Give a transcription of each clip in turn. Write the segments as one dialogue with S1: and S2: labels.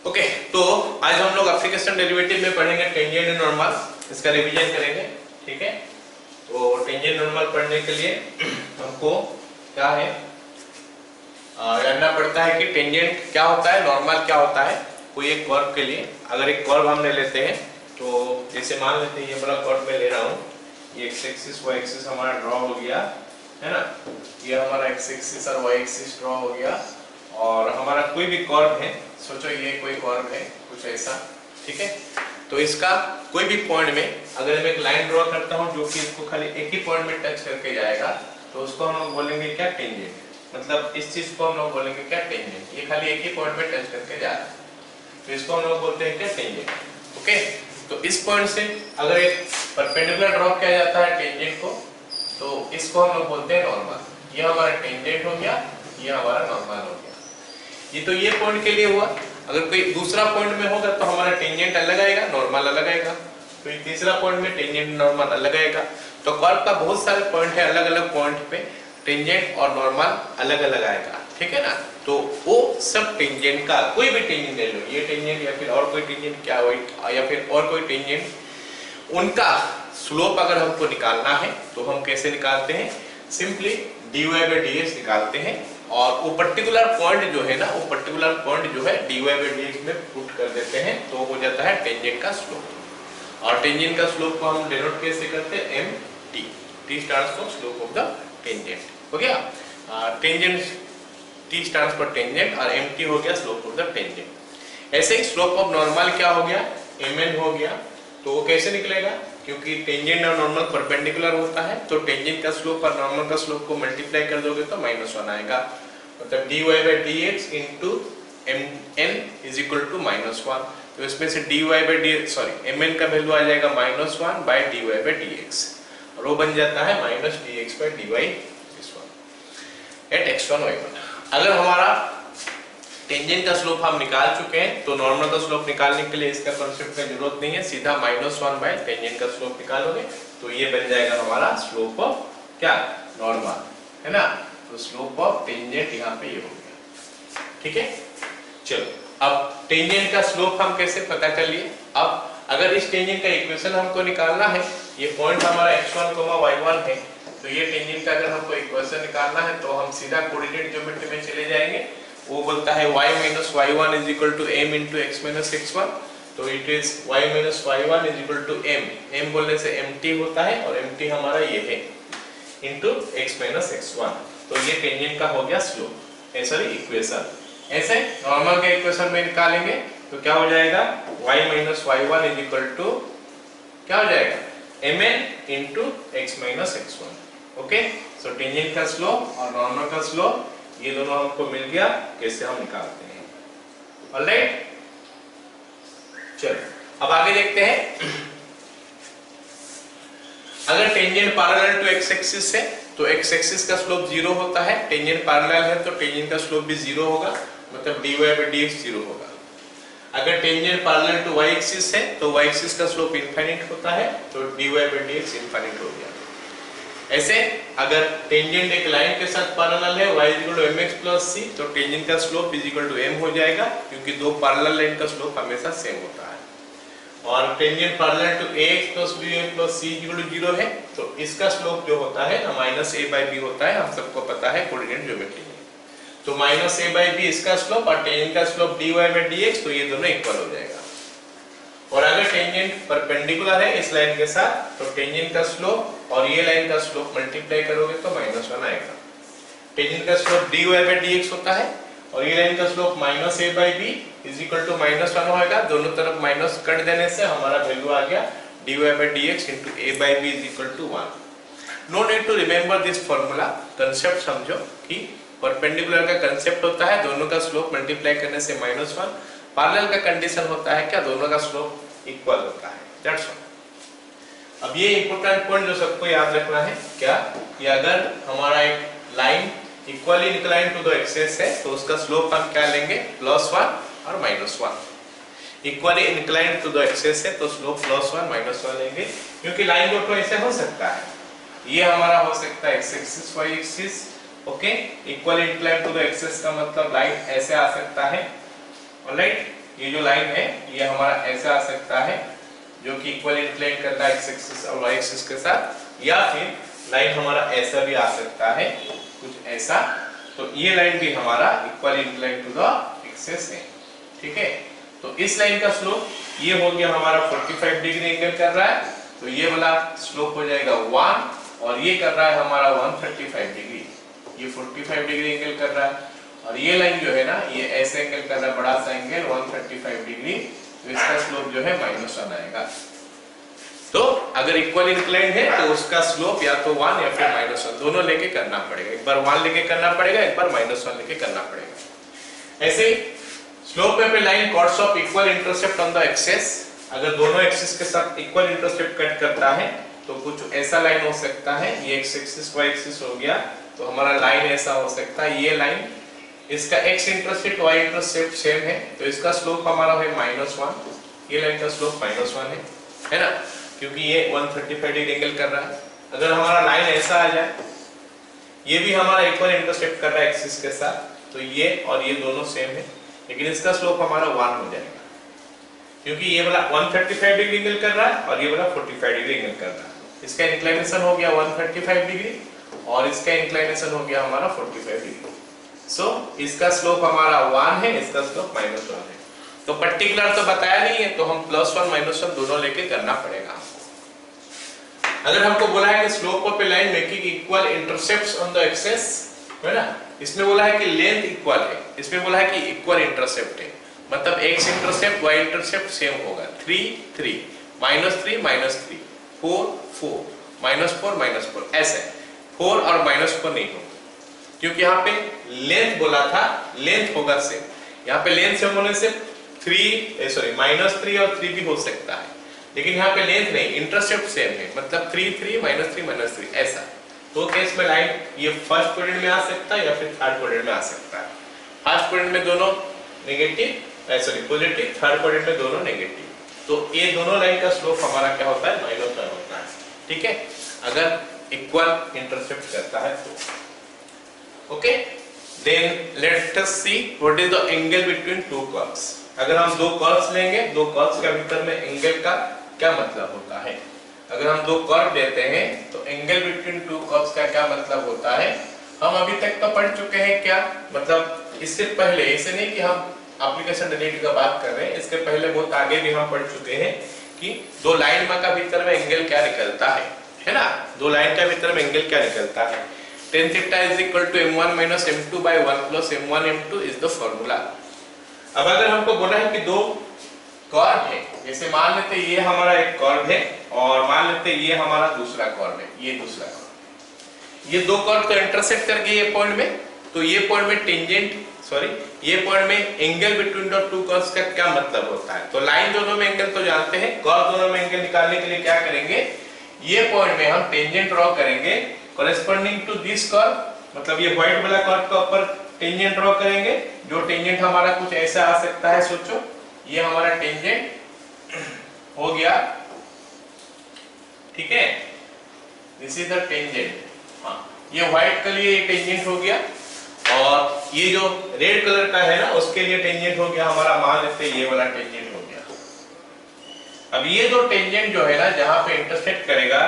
S1: Okay, तो आज हम लोग एप्लीकेशन डेरिवेटिव में पढ़ेंगे टेंजेंट एंड नॉर्मल, इसका रिवीजन करेंगे। ठीक है, तो टेंजेंट नॉर्मल पढ़ने के लिए हमको क्या है जानना पड़ता है कि टेंजेंट क्या होता है, नॉर्मल क्या होता है। कोई एक कर्व के लिए अगर एक कर्व हम ले लेते हैं, तो जैसे मान लेते हैं ये वाला कर्व मैं ले रहा हूँ, ये एक्स एक्सिस वाई एक्सिस हमारा ड्रॉ हो गया है ना, ये हमारा एक्स एक्सिस और वाई एक्सिस ड्रॉ हो गया, और हमारा कोई भी कर्व है, सोचो ये कोई कर्व है कुछ ऐसा। ठीक है, तो इसका कोई भी पॉइंट में अगर मैं एक लाइन ड्रॉ करता हूँ जो कि इसको खाली एक ही पॉइंट में टच करके जाएगा, तो उसको हम लोग बोलेंगे क्या, टेंजेंट। मतलब इस चीज को हम लोग बोलेंगे क्या, टेंजेंट। ये खाली एक ही पॉइंट में टच करके जा रहा है, तो इसको हम लोग बोलते हैं क्या, टेंजेंट। ओके, तो इस पॉइंट से अगर एक परपेंडिकुलर ड्रॉ किया जाता है टेंजेंट को, तो इसको हम लोग बोलते हैं नॉर्मल। ये हमारा टेंजेंट हो गया, ये हमारा नॉर्मल हो गया। ये तो ये पॉइंट के लिए हुआ। अगर कोई दूसरा पॉइंट में होगा तो हमारा टेंजेंट अलग आएगा, नॉर्मल अलग आएगा। तो तीसरा पॉइंट में टेंजेंट नॉर्मल अलग आएगा। तो कर्व का बहुत सारे पॉइंट है, अलग अलग पॉइंट पे टेंजेंट और नॉर्मल अलग अलग आएगा। ठीक है ना, तो वो सब टेंजेंट का कोई भी टेंजेंट ले लो, ये टेंजेंट या फिर और कोई टेंजेंट क्या हो, या फिर और कोई टेंजेंट, उनका स्लोप अगर हमको निकालना है तो हम कैसे निकालते हैं, सिंपली dy by dx निकालते हैं, और वो पर्टिकुलर पॉइंट जो है ना, वो पर्टिकुलर पॉइंट जो है dy by dx में पुट कर देते हैं, तो हो जाता है टेंजेंट का स्लोप। और टेंजेंट का स्लोप को हम डिनोट कैसे करते हैं, mt। t stands for slope of the tangent. हो गया, tangent t stands for tangent और mt हो गया स्लोप ऑफ द टेंजेंट। ऐसे ही स्लोप ऑफ नॉर्मल क्या हो गया, mn हो गया। तो वो कैसे निकलेगा, क्योंकि टेंजेंट और नॉर्मल परपेंडिकुलर होता है, तो टेंजेंट का स्लोप और नॉर्मल का स्लोप को मल्टीप्लाई कर दोगे तो -1 आएगा। मतलब dy by dx into mn is equal to -1। तो इसमें से dy by dx mn का वैल्यू आ जाएगा -1 by dy by dx, और वो बन जाता है -dx by dy at x1 y1। अगर हमारा टेंजेंट का स्लोप हम निकाल चुके हैं, तो नॉर्मल का स्लोप निकालने के लिए इसका कॉन्सेप्ट की जरूरत नहीं है, सीधा -1 बाय टेंजेंट का स्लोप निकालोगे तो ये बन जाएगा हमारा स्लोप ऑफ क्या, नॉर्मल, है ना। तो स्लोप ऑफ टेंजेंट यहाँ पे ये हो गया। ठीक है, चलो अब टेंजेंट का स्लोप हम कैसे पता कर लिए। अब अगर इस टेंजेंट का इक्वेशन हमको निकालना है, ये पॉइंट हमारा x1, y1 है, तो ये टेंजेंट का अगर हमको इक्वेशन निकालना है तो हम सीधा कोऑर्डिनेट ज्योमेट्री में चले जाएंगे। वो बोलता है y minus y1 is equal to m into x minus x1। तो it is y minus y1 is equal to m बोलने से mt होता है, और mt हमारा ये है into x minus x1। तो ये टेंजेंट का हो गया स्लोप, सॉरी इक्वेशन। ऐसे नॉर्मल के इक्वेशन में निकालेंगे तो क्या हो जाएगा, y minus y1 is equal to क्या हो जाएगा, mn into x minus x1। Okay, so tangent का स्लोप और नॉर्मल का स्लोप ये दोनों हमको मिल गया, कैसे हम निकालते हैं। ऑलराइट, चलो अब आगे देखते हैं। अगर tangent parallel to x axis है तो x एक्सिस का स्लोप 0 होता है, टेंजेंट पैरेलल है तो टेंजेंट का स्लोप भी 0 होगा, मतलब dy by dx 0 होगा। अगर tangent parallel to y axis है तो y एक्सिस का स्लोप इनफाइनाइट होता है, तो dy by dx इनफाइनाइट हो गया। ऐसे अगर टेंजेंट एक लाइन के साथ पैरेलल है, y equal to mx plus c, तो टेंजेंट का slope is equal to m हो जाएगा, क्योंकि दो पैरेलल लाइन का स्लोप हमेशा सेम होता है। और tangent parallel to ax plus by plus c equal to 0 है, तो इसका स्लोप जो होता है ना -a/b होता है, हम सबको पता है कोऑर्डिनेट ज्योमेट्री में। तो -a/b इसका स्लोप और टेंजेंट का स्लोप dy by dx, तो ये दोनों इक्वल हो जाएगा। और अगर टेंजेंट परपेंडिकुलर है इस लाइन के साथ, तो टेंजेंट का स्लोप और ये लाइन का स्लोप मल्टीप्लाई करोगे तो -1 आएगा। टेंजेंट का स्लोप dy by dx होता है, और ये लाइन का slope -a/b is equal to -1 होएगा। दोनों तरफ माइनस कट देने से हमारा वैल्यू आ गया dy by dx into a/b is equal to 1। No need to remember this formula, concept समझो कि परपेंडिकुलर का कंसेप्ट होता है दोनों का स्लोप मल्टीप्लाई करने से -1, पैरेलल का कंडीशन होता है क्या, दोनों का स्लोप इक्वल होता है, दैट्स ऑल। अब ये इंपॉर्टेंट पॉइंट जो सबको याद रखना है क्या, कि अगर हमारा एक line equally inclined to the axis है तो उसका स्लोप हम क्या लेंगे, +1 और -1। Equally inclined to the axis है तो स्लोप +1 -1 लेंगे, क्योंकि लाइन दोनों ऐसे हो सकता है, ये हमारा हो सकता है x axis y axis. Okay, equally inclined to the axis का मतलब लाइन ऐसे आ सकता है। ऑलराइट, ये जो लाइन है ये हमारा ऐसा आ सकता है जो कि इक्वल इंक्लाइन कर रहा है एक्स एक्सिस और वाई एक्सिस के साथ, या फिर लाइन हमारा ऐसा भी आ सकता है कुछ ऐसा। तो ये लाइन भी हमारा equal incline to the axis है, ठीक है। तो इस लाइन का स्लोप ये हो गया हमारा 45 डिग्री एंगल कर रहा है, तो ये वाला स्लोप हो जाएगा 1, और ये कर रहा है हमारा 135 डिग्री, ये 45 डिग्री एंगल कर रहा है, और ये लाइन जो है ना ये ऐसे एंगल कर रहा है, बड़ा सा एंगल 135 डिग्री, तो इसका स्लोप जो है -1 आएगा। तो अगर इक्वल इंक्लाइन है तो उसका स्लोप या तो 1 या फिर -1 दोनों लेके करना पड़ेगा, एक बार 1 लेके करना पड़ेगा, एक बार -1 लेके करना पड़ेगा। ऐसे ही स्लोप में पे line chords of equal intercept on the axis, अगर दोनों एक्सिस के साथ इक्वल इंटरसेप्ट कट करता है तो कुछ ऐसा लाइन हो सकता है, ये एक्स एक्सिस वाई एक्सिस हो गया, तो हमारा लाइन ऐसा हो सकता है, ये लाइन इसका x intercept y intercept same है, तो इसका स्लोप हमारा है -1, ये लाइन का स्लोप -1 है ना, क्योंकि ये 135 डिग्री एंगल कर रहा है। अगर हमारा लाइन ऐसा आ जाए, ये भी हमारा इक्वल इंटरसेप्ट कर रहा है एक्सिस के साथ, तो ये और ये दोनों सेम है, लेकिन इसका स्लोप हमारा 1 हो जाएगा, क्योंकि ये वाला 135 डिग्री एंगल कर रहा है और ये वाला 45 डिग्री एंगल कर रहा है। इसका इंक्लिनेशन हो गया 135 डिग्री और इसका इंक्लिनेशन हो गया हमारा 45 डिग्री। सो इसका स्लोप हमारा 1 है, इसका स्लोप -1 है। तो पर्टिकुलर तो बताया नहीं है, तो हम +1 -1 दोनों लेके करना पड़ेगा हमको। अगर हमको बोला है कि slope of A line making equal intercepts on the axis, है ना, इसमें बोला है कि लेंथ इक्वल है, इसमें बोला है कि इक्वल इंटरसेप्ट है, मतलब x intercept y intercept same होगा, 3 3 -3 -3 4 4 -4 -4 ऐसे 4 और -4 नहीं होगा, क्योंकि यहाँ पे लेंथ बोला था, लेंथ होगा सेम, यहाँ पे लेंथ सेम होने से -3 और 3 भी हो सकता है, लेकिन यहाँ पे लेंथ नहीं, इंटरसेप्ट सेम है, मतलब 3 3 -3 -3 ऐसा। तो केस में लाइन ये फर्स्ट क्वाड्रेंट में आ सकता है या फिर थर्ड क्वाड्रेंट में आ सकता है। फर्स्ट क्वाड्रेंट में दोनों नेगेटिव पॉजिटिव, थर्ड क्वाड्रेंट में दोनों नेगेटिव, तो ये दोनों लाइन का स्लोप हमारा क्या होता है, -1 होता है, ठीक है, अगर इक्वल इंटरसेप्ट करता है तो। Okay, then let us see what is the angle between two curves. अगर हम दो कर्व्स लेंगे, दो कर्व्स के भीतर में एंगल का क्या मतलब होता है। अगर हम दो कर्व देते हैं तो एंगल बिटवीन टू कर्व्स का क्या मतलब होता है, हम अभी तक तो पढ़ चुके हैं क्या, मतलब इससे पहले, ऐसे नहीं कि हम एप्लीकेशन डिलीट का बात कर रहे हैं, इसके पहले बहुत आगे भी हम पढ़ चुके हैं कि दो लाइन का भीतर में एंगल क्या निकलता है ना, दो लाइन के भीतर में एंगल क्या निकलता है। tan theta is equal to m1 minus m2 by 1 plus m1 m2 is the formula। अब अगर हमको बोला है कि दो कर्व है, जैसे मान लेते ये हमारा एक कर्व है और मान लेते ये हमारा दूसरा कर्व है, ये दूसरा कर्व, ये दो कर्व को इंटरसेक्ट करके ये पॉइंट में, तो ये पॉइंट में ये पॉइंट में angle between the two curves का क्या मतलब होता है। तो लाइन दोनों में एंगल तो जानते हैं, कर्व दोनों में एंगल निकालने के लिए क्या करेंगे, ये पॉइंट में हम टेंजेंट ड्रॉ करेंगे corresponding to this curve, मतलब ये व्हाइट वाला कर्व के ऊपर टेंजेंट ड्रॉ करेंगे, जो टेंजेंट हमारा कुछ ऐसा आ सकता है, सोचो ये हमारा टेंजेंट हो गया, ठीक है, दिस इज द टेंजेंट, हाँ ये व्हाइट के लिए टेंजेंट हो गया, और ये जो रेड कलर का है ना उसके लिए टेंजेंट हो गया हमारा, मान लेते ये वाला टेंजेंट हो गया। अब ये दो टेंजेंट जो है ना जहां पे इंटरसेक्ट करेगा,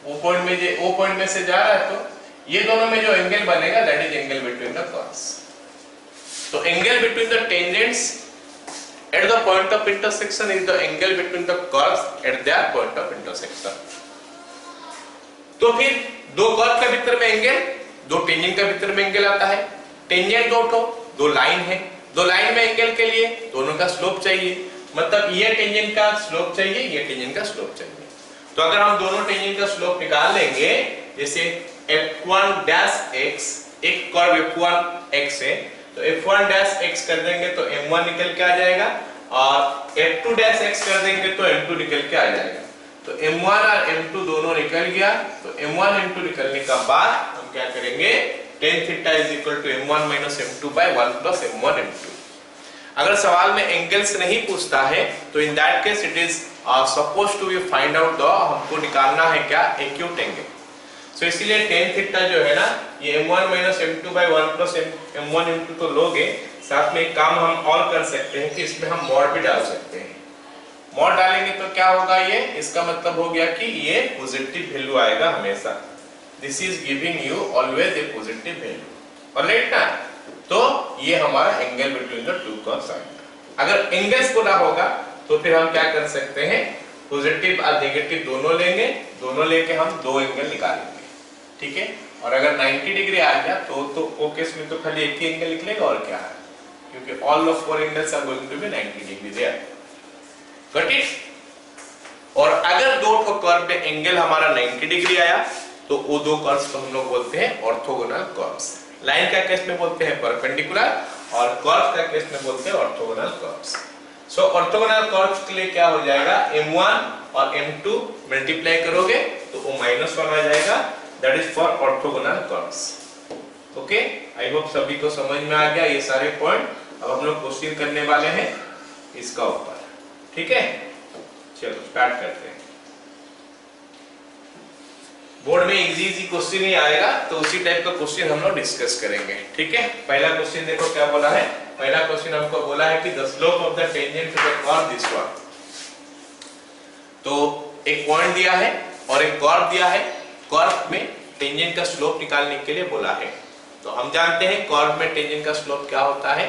S1: ओ पॉइंट में से जा रहा है, तो ये दोनों में जो एंगल बनेगा that is angle between the curves. तो angle between the tangents at the point of intersection is the angle between the curves at their point of intersection. तो फिर दो कर्व के भीतर में एंगल, दो टेंजेंट के भीतर में एंगल आता है, टेंजेंट दो लाइन है, दो लाइन में एंगल के लिए दोनों का स्लोप चाहिए, मतलब ये टेंजेंट का स्लोप चाहिए, ये टेंजेंट का स्लोप चाहिए। तो अगर हम दोनों टेंजेंट का स्लोप निकाल लेंगे, जैसे f1 डैश x, एक कर्व f1 x है, तो f1 डैश x कर देंगे तो m1 निकल के आ जाएगा, और f2 डैश x कर देंगे तो m2 निकल के आ जाएगा। तो m1 और m2 दोनों निकल गया, तो m1 m2 निकलने के बाद हम क्या करेंगे, tan theta is equal to m1 minus m2 by 1 plus m1 m2। अगर सवाल में एंगल्स नहीं पूछता है तो in that case it is supposed to be find out the, हमको निकालना है क्या, एक्यूट एंगल। सो इसीलिए tan थीटा जो है ना, ये m1 minus m2 by 1 plus m1 m2 तो लोगे, साथ में एक काम हम और कर सकते हैं कि इसमें हम मॉड भी डाल सकते हैं। मॉड डालेंगे तो क्या होगा, ये इसका मतलब हो गया कि ये पॉजिटिव वैल्यू आएगा हमेशा। This is giving you always a positive value, alright ना। तो ये हमारा angle between the two curves आएगा। अगर एंगल्स को ना होगा तो फिर हम क्या कर सकते हैं, पॉजिटिव और नेगेटिव दोनों लेंगे, दोनों लेके हम दो एंगल निकालेंगे, ठीक है। और अगर 90 डिग्री आ गया तो वो केस में तो खाली एक ही एंगल निकलेगा और क्या है, क्योंकि all of four angles are going to be 90 degree there. Got it. और अगर दो ठो कर्व में एंगल हमारा 90 डिग्री आया तो वो दो कर्व्स को हम लोग बोलते हैं ऑर्थोगोनल कर्व्स। लाइन का केस में बोलते हैं परपेंडिकुलर और कर्व का केस में बोलते हैं ऑर्थोगोनल कर्व्स। सो ऑर्थोगोनल कर्व्स के लिए क्या हो जाएगा, m1 और m2 मल्टीप्लाई करोगे तो वो -1 आ जाएगा, that is for orthogonal curves. Okay, I hope सभी को समझ में आ गया ये सारे पॉइंट। अब हम लोग क्वेश्चन करने वाले हैं इसका ऊपर, ठीक है। चलो स्टार्ट करते हैं। बोर्ड में इजी क्वेश्चन ही आएगा तो उसी टाइप का क्वेश्चन हम लोग डिस्कस करेंगे, ठीक है। पहला क्वेश्चन देखो क्या बोला है। पहला क्वेश्चन हमको बोला है कि the slope of the tangent to the curve this one. तो एक पॉइंट दिया है और एक कर्व दिया है, कर्व में टेंजेंट का स्लोप निकालने के लिए बोला है। तो हम जानते हैं कर्व में टेंजेंट का स्लोप क्या होता है,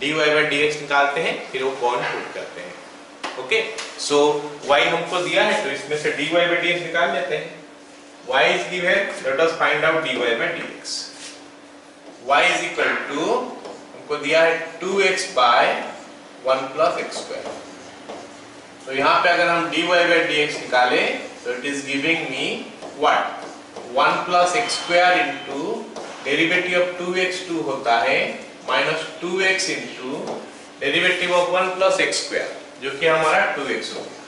S1: dy/dx निकालते हैं, फिर वो पॉइंट पुट करते हैं। ओके, सो y हमको दिया है तो इसमें से dy/dx निकाल लेते हैं। y is given, let us find out dy/dx। y is equal to हमको दिया है 2x by 1 plus x square। तो यहाँ पे अगर हम dy/dx निकाले तो it is giving me what, 1 plus x square into derivative of 2x 2 होता है minus 2x into derivative of 1 plus x square जो कि हमारा 2x हो गया,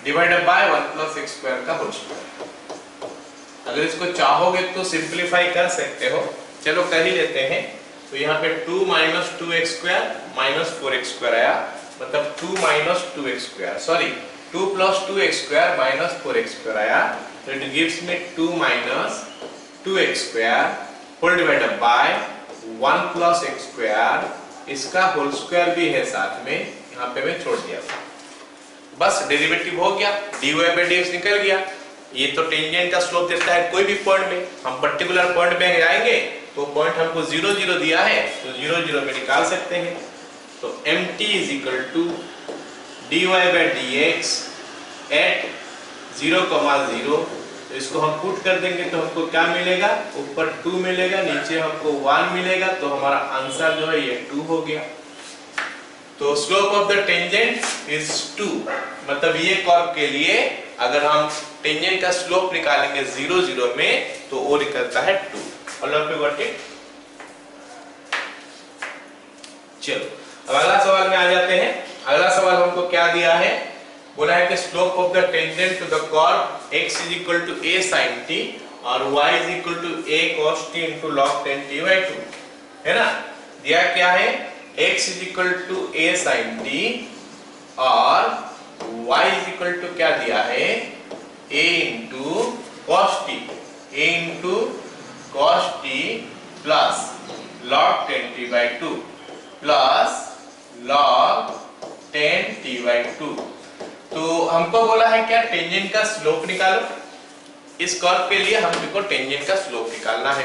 S1: divided by 1 plus x square का होल स्क्वायर। अगर इसको चाहोगे तो सिंपलीफाई कर सकते हो, चलो कर ही लेते हैं। तो यहाँ पे 2 minus 2x square minus 4x square आया, मतलब 2 minus 2x square, sorry 2 plus 2x square minus 4x square आया, तो it gives me 2 minus 2x square whole divided by 1 plus x square, इसका होल स्क्वायर भी है साथ में, यहाँ पे मैं छोड़ दिया, बस डेरिवेटिव हो गया, dy/dx निकल गया। ये तो टेंजेंट का स्लोप देता है कोई भी पॉइंट में, हम पर्टिकुलर पॉइंट में जाएंगे तो पॉइंट हमको 0 0 दिया है तो 0 0 में निकाल सकते हैं। तो mt is equal to dy/dx at 0, 0। तो इसको हम पुट कर देंगे तो हमको क्या मिलेगा, ऊपर 2 मिलेगा, नीचे हमको 1 मिलेगा, तो हमारा आंसर जो है ये 2 हो गया। तो slope of the tangent is 2, मतलब ये कर्व के लिए अगर हम टेंजेंट का स्लोप निकालेंगे 0 0 में तो वो निकलता है 2। All of you got it. चलो अब अगला सवाल में आ जाते हैं। अगला सवाल हमको क्या दिया है, बोला है कि slope of the tangent to the curve x is equal to a sin t और y is equal to a cos t into log 10t/2, है ना। दिया क्या है, x is equal to a sin t और y is equal to क्या दिया है, a into cos t, a into cos t plus log 10t/2 plus log 10t/2। तो हमको बोला है क्या, टेंजेंट का स्लोप निकालो। इस कर्व के लिए हमको टेंजेंट का स्लोप निकालना है,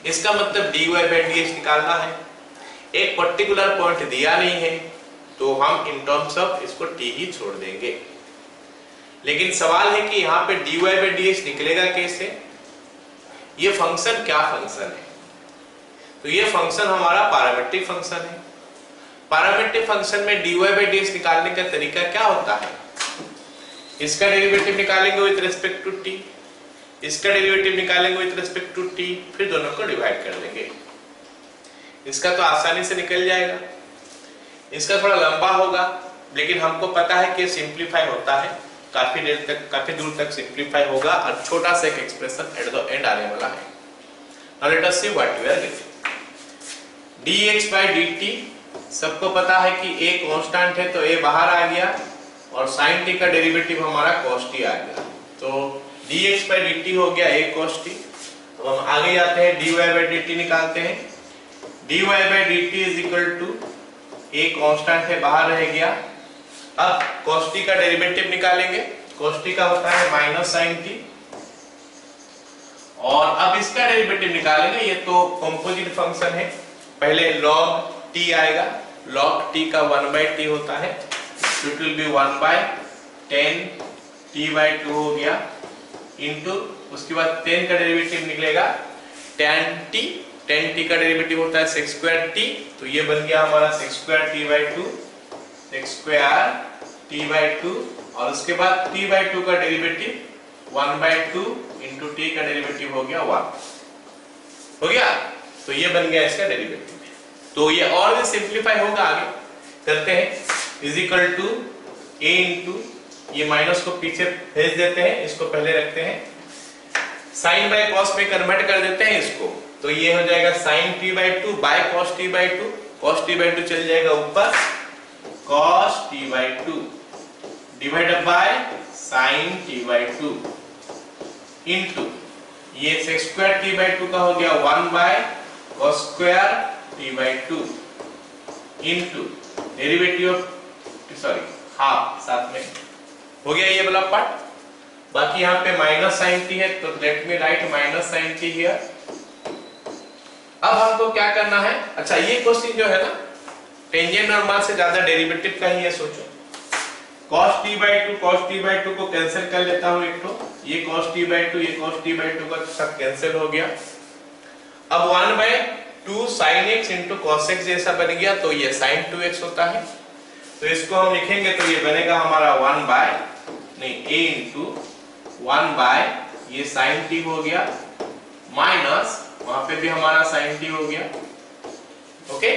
S1: इसका मतलब dy/dx निकालना है। एक पर्टिकुलर पॉइंट दिया नहीं है तो हम इन टर्म्स ऑफ इसको t ही छोड़ देंगे। लेकिन सवाल है कि यहाँ पे dy/dx निकलेगा कैसे, ये फंक्शन क्या फंक्शन है। तो ये फंक्शन हमारा पैरामीट्रिक फंक्शन है। पैरामीट्रिक फंक्शन में dy/dx निकालने का तरीका क्या होता है, इसका डेरिवेटिव निकालेंगे विद रिस्पेक्ट टू t, इसका डेरिवेटिव निकालेंगे विद रिस्पेक्ट टू t, फिर दोनों को डिवाइड कर देंगे। इसका तो आसानी से निकल जाएगा, इसका थोड़ा लंबा होगा, लेकिन हमको पता है कि सिंप्लीफाई होता है, काफी देर तक, काफी दूर तक सिंप्लीफाई होगा और छोटा सा एक एक्सप्रेशन एट द एंड आने वाला है। Now let us see what we are getting. dx/dt सबको पता है कि a कांस्टेंट है तो a बाहर आ गया और sin t का डेरिवेटिव हमारा cos t आ गया, तो dx/dt हो गया a cos t। अब हम आगे जाते हैं, dy/dt निकालते हैं। dy by dt is equal to, a constant है बाहर रह गया। अब cos t का डेरिवेटिव निकालेंगे। cos t का होता है माइनस sin t, और अब इसका डेरिवेटिव निकालेंगे। ये तो कंपोजिट फंक्शन है, पहले log t आएगा, log t का 1/t होता है, तो इट विल बी 1/10 t/2 हो गया, इनटू उसके बाद 10 का डेरिवेटिव निकलेगा tan t, tan t का डेरिवेटिव होता है sec square t, तो ये बन गया हमारा sec square t/2, sec square t/2, और उसके बाद t/2 का डेरिवेटिव 1/2 इंटू t का डेरिवेटिव हो गया 1, हो गया। तो ये बन गया इसका डेरिवेटिव। तो ये और भी सिंपलीफाई होगा, आगे करते हैं। Is equal to a into, ये माइनस को पीछे भेज देते हैं, इसको पहले रखते हैं, साइन बाय कॉस में कन्वर्ट कर देते हैं इसको, तो ये हो जाएगा sin t/2 bye cos t/2, cos t/2 चल जाएगा ऊपर, cos t/2 divided by sin t/2 into ये sec square t/2 का हो गया 1/cos square t/2 into derivative sorry half साथ में हो गया ये वाला पार्ट। बाकी यहाँ पे माइनस sin t है, तो let me right minus sin t here. अब हमको क्या करना है, अच्छा ये क्वेश्चन जो है ना टेंजेंट नॉर्मल से ज्यादा डेरिवेटिव का ही है, सोचो cos t/2 को कैंसिल कर लेता हूं, एक तो ये cos t/2 ये cos t/2 का सब कैंसिल हो गया। अब 1/2 sin x into cos x जैसा बन गया, तो ये sin 2x होता है, तो इसको हम लिखेंगे तो ये बनेगा हमारा 1 into 1 ये sin t हो गया, माइनस वहां पे भी हमारा sin t हो गया। Okay,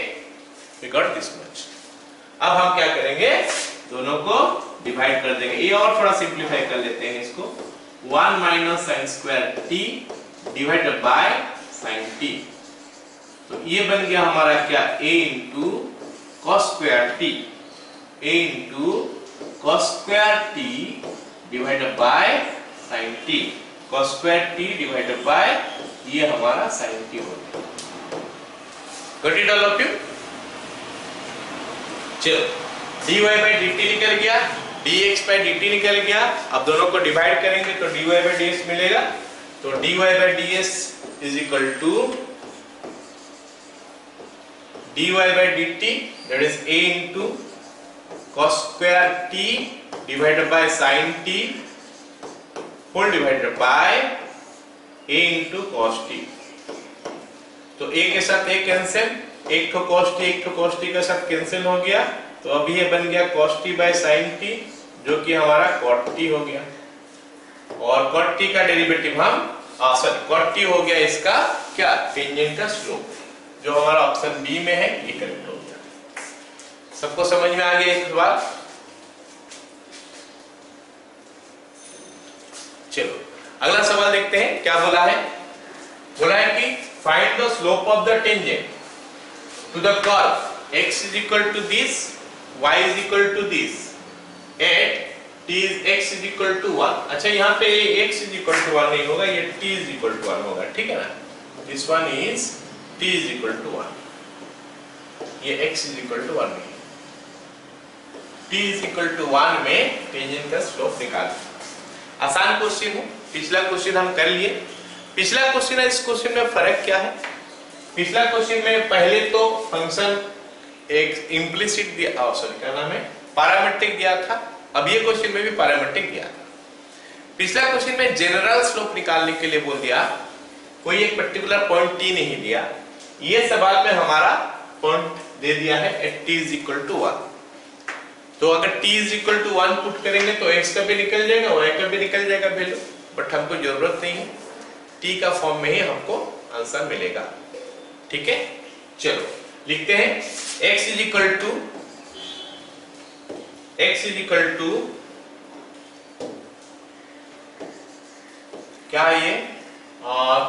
S1: we got this much. अब हम क्या करेंगे, दोनों को डिवाइड कर देंगे, ये और थोड़ा सिंपलीफाई कर लेते हैं इसको, 1 minus sin square t divided by sin t, तो ये बन गया हमारा क्या, a into cos square t, a into cos square t divided by sin t, cos square t divided by ये हमारा sin t हो गया। Got it all of you? चलो dy by dt निकल गया, dx by dt निकल गया। अब दोनों को डिवाइड करेंगे तो dy by ds मिलेगा, तो dy by ds is equal to dy by dt that is a into cos square t divided by sin t whole divided by a into cos t। तो a के साथ a cancel, एक तो cos t एक तो cos t के साथ cancel हो गया, तो अब ये बन गया cos t by sin t जो कि हमारा cot t हो गया, और cot t का डेरिवेटिव हम सॉरी cot t हो गया इसका क्या, टेंजेंट का स्लोप, जो हमारा ऑप्शन बी में है ये करेक्ट हो गया। सबको समझ में आ गया एक बात? चलो अगला सवाल देखते हैं, क्या बोला है, बोला है कि find the slope of the tangent to the curve x is equal to this, y is equal to this at t is x is equal to 1। अच्छा यहाँ पे x is equal to 1 नहीं होगा, ये t is equal to 1 होगा, ठीक है ना, this one is t is equal to 1, ये x is equal to 1 नहीं, t is equal to 1 में टेंजेंट का स्लोप निकाल। आसान क्वेश्चन है, पिछला क्वेश्चन हम कर लिए। पिछला क्वेश्चन है, इस क्वेश्चन में फर्क क्या है, पिछला क्वेश्चन में पहले तो फंक्शन एक इम्प्लिसिट दिया, सॉरी क्या नाम है, पैरामीट्रिक दिया था, अब ये क्वेश्चन में भी पैरामीट्रिक दिया था। पिछला क्वेश्चन में जनरल स्लोप निकालने के लिए बोल दिया, कोई एक पर्टिकुलर पॉइंट t नहीं दिया, ये सवाल में हमारा पॉइंट दे दिया है at t is equal to 1। तो अगर t is equal to 1 put करेंगे तो x का भी निकल जाएगा, y का भी निकल जाएगा वैल्यू, बट हमको जरूरत नहीं है, t का फॉर्म में ही हमको आंसर मिलेगा, ठीक है। चलो लिखते हैं x is equal to क्या है ये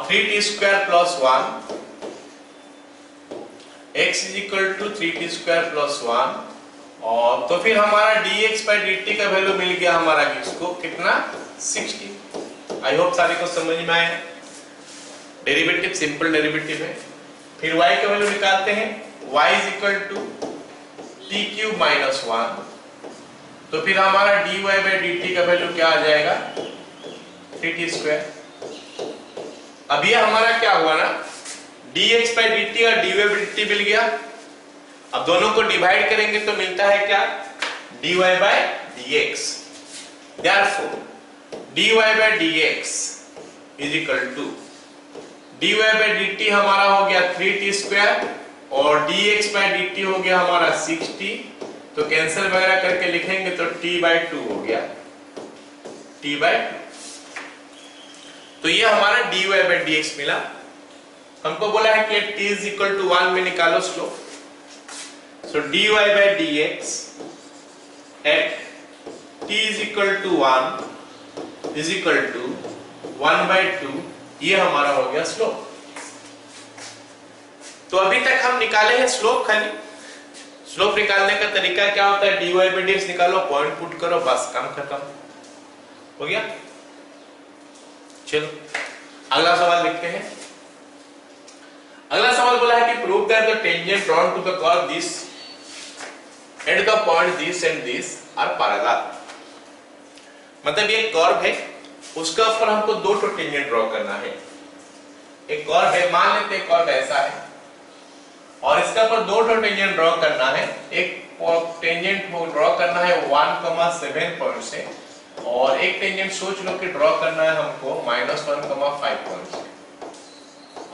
S1: 3t square plus 1, x is equal to 3t square plus 1, और तो फिर हमारा dx by dt का वैल्यू मिल गया हमारा किसको, कितना 60। आई होप सारे को समझ में आया, डेरिवेटिव सिंपल डेरिवेटिव है। फिर y का वैल्यू निकालते हैं, y is equal to t cube minus 1, तो फिर हमारा dy बाई dt का वैल्यू क्या आ जाएगा 3t स्क्वायर। अब ये हमारा क्या हुआ ना, dx बाई dt और dy बाई dt मिल गया। अब दोनों को डिवाइड करेंगे तो मिलता है क्या dy by dx। Therefore dy by dx is equal to dy by dt हमारा हो गया 3t स्क्वायर और dx बाई dt हो गया हमारा 6t, तो कैंसिल वगैरह करके लिखेंगे तो t बाई 2 हो गया, t बाई 2। तो ये हमारा dy बाई dx मिला। हमको बोला है कि t इज इक्वल टू 1 में निकालो slope, so dy by dx at t is equal to 1 is equal to 1 by 2, ये हमारा हो गया स्लोप। तो अभी तक हम निकाले हैं स्लोप खाली। स्लोप निकालने का तरीका क्या होता है, dy बाई dx निकालो, पॉइंट पुट करो, बस काम खत्म हो गया। चलो अगला सवाल देखते हैं। अगला सवाल बोला है कि prove that the tangent drawn to the curve this and the point this and this are parallel. मतलब ये कर्व है, उसका ऊपर हमको दो तो टेंजेंट ड्रॉ करना है। एक कर्व है, मान लेते हैं कर्व ऐसा है और इसका ऊपर दो तो टेंजेंट ड्रॉ करना है। एक टेंजेंट को ड्रॉ करना है 1,7 पॉइंट से और एक टेंजेंट सोच लो कि ड्रॉ करना है हमको -1,5 पॉइंट से।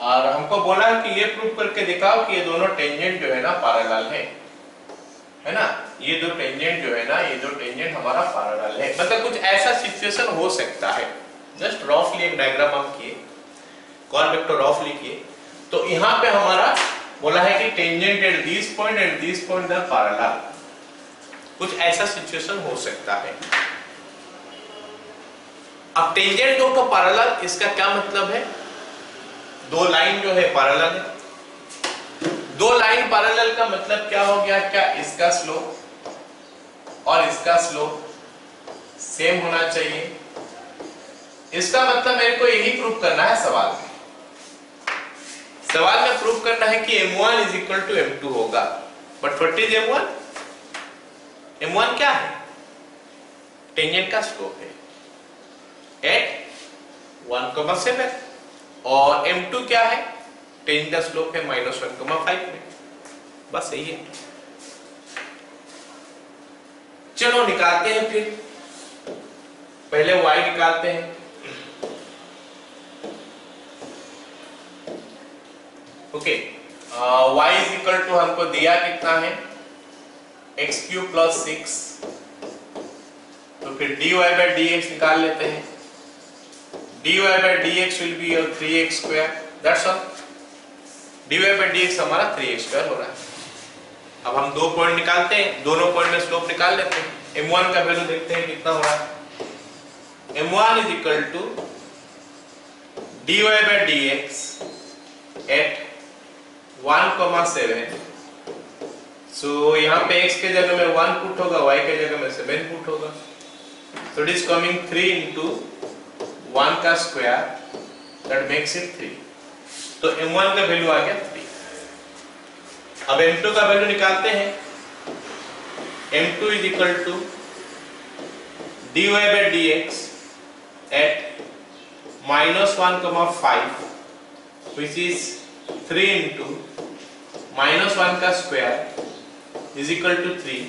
S1: और हमको बोला है कि ये प्रूव करके दिखाओ कि ये दोनों टेंजेंट जो है ना पैरेलल है ना, ये दो टेंजेंट जो है ना, ये दो टेंजेंट हमारा पैरेलल है। मतलब कुछ ऐसा सिचुएशन हो सकता है। जस्ट रफली एक डायग्राम हम किए, कर्व वेक्टर रफली किए, तो यहाँ पे हमारा बोला है कि tangent at this point and this point are parallel. कुछ ऐसा सिचुएशन हो सकता है। अब टेंजेंट दो तो पैरेलल, इसका क्या मतलब है, दो लाइन जो है पैरेलल है। दो लाइन पैरेलल का मतलब क्या हो गया, क्या इसका स्लोप और इसका स्लोप सेम होना चाहिए। इसका मतलब मेरे को यही प्रूव करना है सवाल में। सवाल में प्रूव करना है कि m1 is equal to m2 होगा। But what is m1? m1 क्या है, टेंजेंट का स्लोप है एट 1,7 और m2 क्या है, टेंजेंट का स्लोप है -1,5 में। बस यही है। चलो निकालते हैं, फिर पहले y निकालते हैं। Okay, y is equal to हमको दिया कितना है x³ + 6, तो फिर dy बाई dx निकाल लेते हैं। dy by dx will be 3x², that's all. dy by dx हमारा 3x² हो रहा है। अब हम दो पॉइंट निकालते हैं, दोनों पॉइंट में स्लोप निकाल लेते हैं। m1 का वैल्यू देखते हैं कितना हो रहा है। m1 is equal to dy by dx at 1,7। So यहाँ पे x के जगह में 1 पुट होगा, y के जगह में 7 पुट होगा, so it is coming 3 into 1 का स्क्वायर, that makes it 3। तो m1 का वैल्यू आ गया 3। अब m2 का वैल्यू निकालते हैं। m2 is equal to dy by dx at -1,5 which is 3 into -1 का स्क्वायर इज इक्वल टू 3।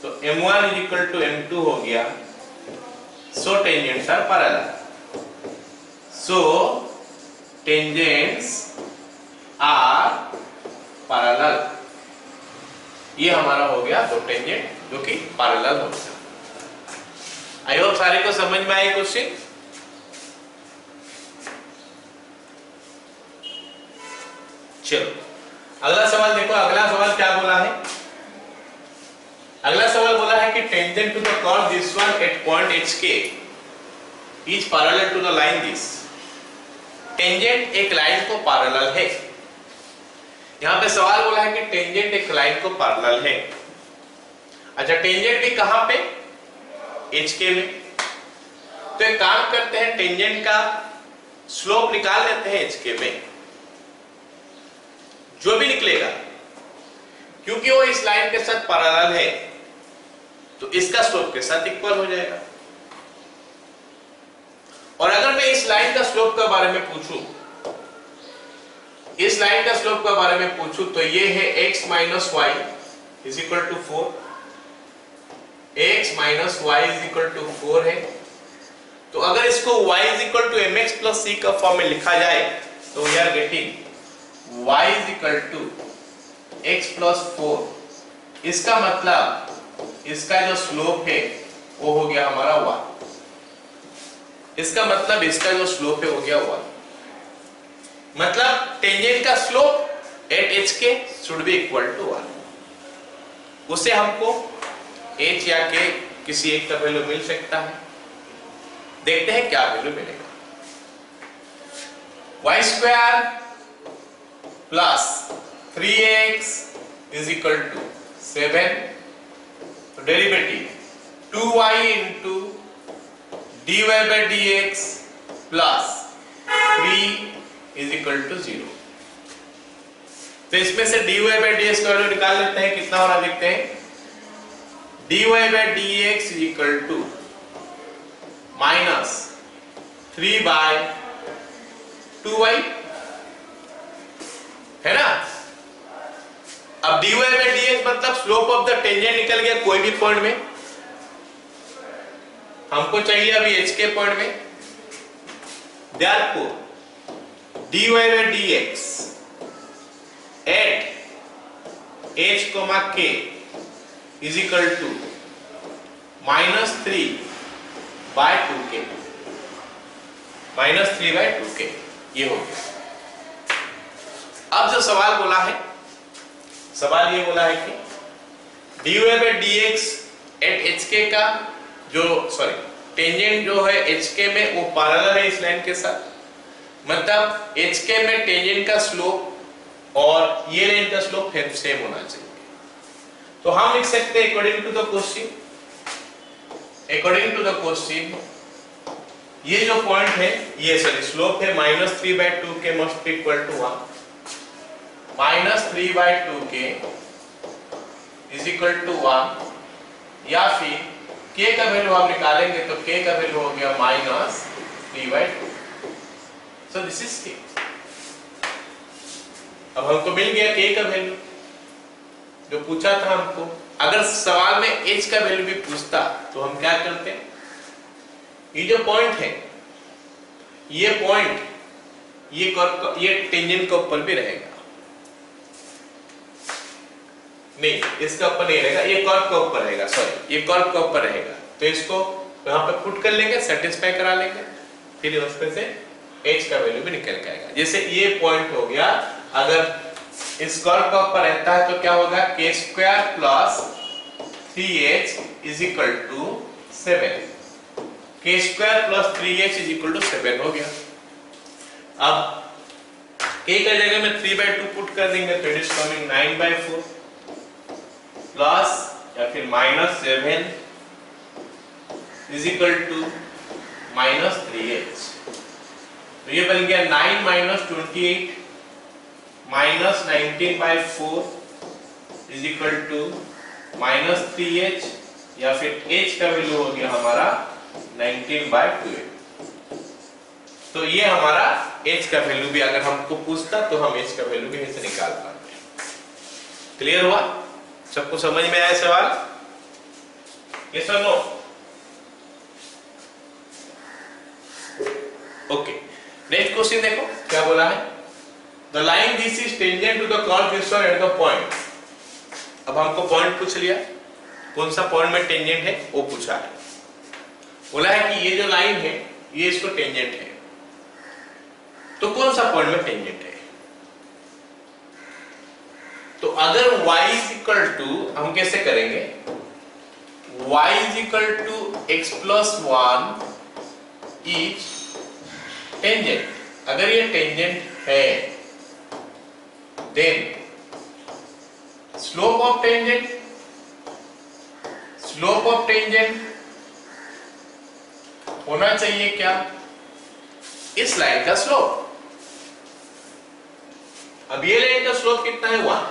S1: तो m1 is equal to m2 हो गया। So tangents are parallel. So tangents are parallel. ये हमारा हो गया दो टेंजेंट जो कि पैरेलल हो गया। आई होप सारे को समझ में आई क्वेश्चन। चलो अगला सवाल देखो। अगला सवाल क्या बोला है, अगला सवाल बोला है कि tangent to the curve this one at point hk is parallel to the line this. Tangent एक लाइन को पैरेलल है। यहां पे सवाल बोला है कि टेंजेंट एक लाइन को पैरेलल है। अच्छा, टेंजेंट भी कहां पे, hk में। तो एक काम करते हैं, टेंजेंट का स्लोप निकाल लेते हैं hk में। जो भी निकलेगा, क्योंकि वो इस लाइन के साथ पैरेलल है तो इसका स्लोप के साथ इक्वल हो जाएगा। और अगर मैं इस लाइन का स्लोप के बारे में पूछूं, इस लाइन का स्लोप के बारे में पूछूं तो ये है x minus y is equal to 4, x minus y is equal to 4 है। तो अगर इसको y is equal to mx plus c का फॉर्म में लिखा जाए तो we are getting y is equal to x plus 4। इसका मतलब इसका जो स्लोप है वो हो गया हमारा 1। इसका मतलब इसका जो स्लोप है हो गया 1। मतलब टेंजेंट का slope at hk should be equal to 1। उससे हमको h या k किसी एक का वैल्यू मिल सकता है। देखते हैं क्या वैल्यू मिलेगा। y square plus 3x is equal to 7, तो derivative 2y into dy by dx plus 3 is equal to 0। तो इसमें से dy by dx का वैल्यू निकाल लेते हैं, कितना हो रहा देखते हैं। dy by dx is equal to minus 3 by 2y है ना। अब dy by dx मतलब स्लोप ऑफ द टेंजेंट निकल गया कोई भी पॉइंट में, हमको चाहिए अभी h के पॉइंट में। therefore dy by dx at h, k is equal to minus 3 by 2k, minus 3 by 2k ये हो गया। अब जो सवाल बोला है, सवाल ये बोला है कि dy by dx at hk का जो टेंजेंट जो है hk में वो पैरेलल है इस लाइन के साथ। मतलब hk में टेंजेंट का स्लोप और ये लाइन का स्लोप सेम होना चाहिए। तो हम लिख सकते हैं according to the question, according to the question ये जो पॉइंट है ये स्लोप है minus 3 by 2k must equal to 1, minus 3 by 2k is equal to 1, या फिर k का वैल्यू हम निकालेंगे तो k का वैल्यू हो गया minus 3 by 2। So this is k। अब हमको मिल गया k का वैल्यू जो पूछा था हमको। अगर सवाल में h का वैल्यू भी पूछता तो हम क्या करते हैं, ये जो पॉइंट है ये पॉइंट ये टेंजेंट के ऊपर भी रहेगा, नहीं इसका ऊपर नहीं रहेगा, ये कर्व के ऊपर रहेगा, सॉरी ये कर्व के ऊपर रहेगा। तो इसको यहाँ पे पुट कर लेंगे, सेटिस्फाई करा लेंगे, फिर उसमें से h का वैल्यू भी निकल के आएगा। जैसे ये पॉइंट हो गया, अगर इस कर्व के ऊपर रहता है तो क्या होगा, k square plus 3h is equal to 7, k square plus 3h is equal to 7 हो गया। अब k का जगह में 3 by 2 पुट कर देंगे तो it is coming 9 by 4 plus या फिर minus 7 is equal to minus 3h। तो ये बन गया 9 minus 28 minus 19 by 4 is equal to minus 3h, या फिर h का वैल्यू हो गया हमारा 19 by 12। तो ये हमारा h का वैल्यू भी अगर हमको पूछता तो हम h का वैल्यू भी ऐसे निकाल पाते। क्लियर हुआ? सबको समझ में आया सवाल? यस और नो? ओके, नेक्स्ट क्वेश्चन देखो क्या बोला है। The line this is tangent to the curve visual at the point. अब हमको पॉइंट पूछ लिया, कौन सा पॉइंट में टेंजेंट है वो पूछा है। बोला है कि ये जो लाइन है ये इसको टेंजेंट है, तो कौन सा पॉइंट में टेंजेंट है। तो अगर y इज इक्वल टू, हम कैसे करेंगे, y is equal to x plus 1 is tangent. अगर ये टेंजेंट है then slope of tangent, slope of tangent होना चाहिए क्या, इस लाइन का स्लोप। अब ये लाइन का स्लोप कितना है 1,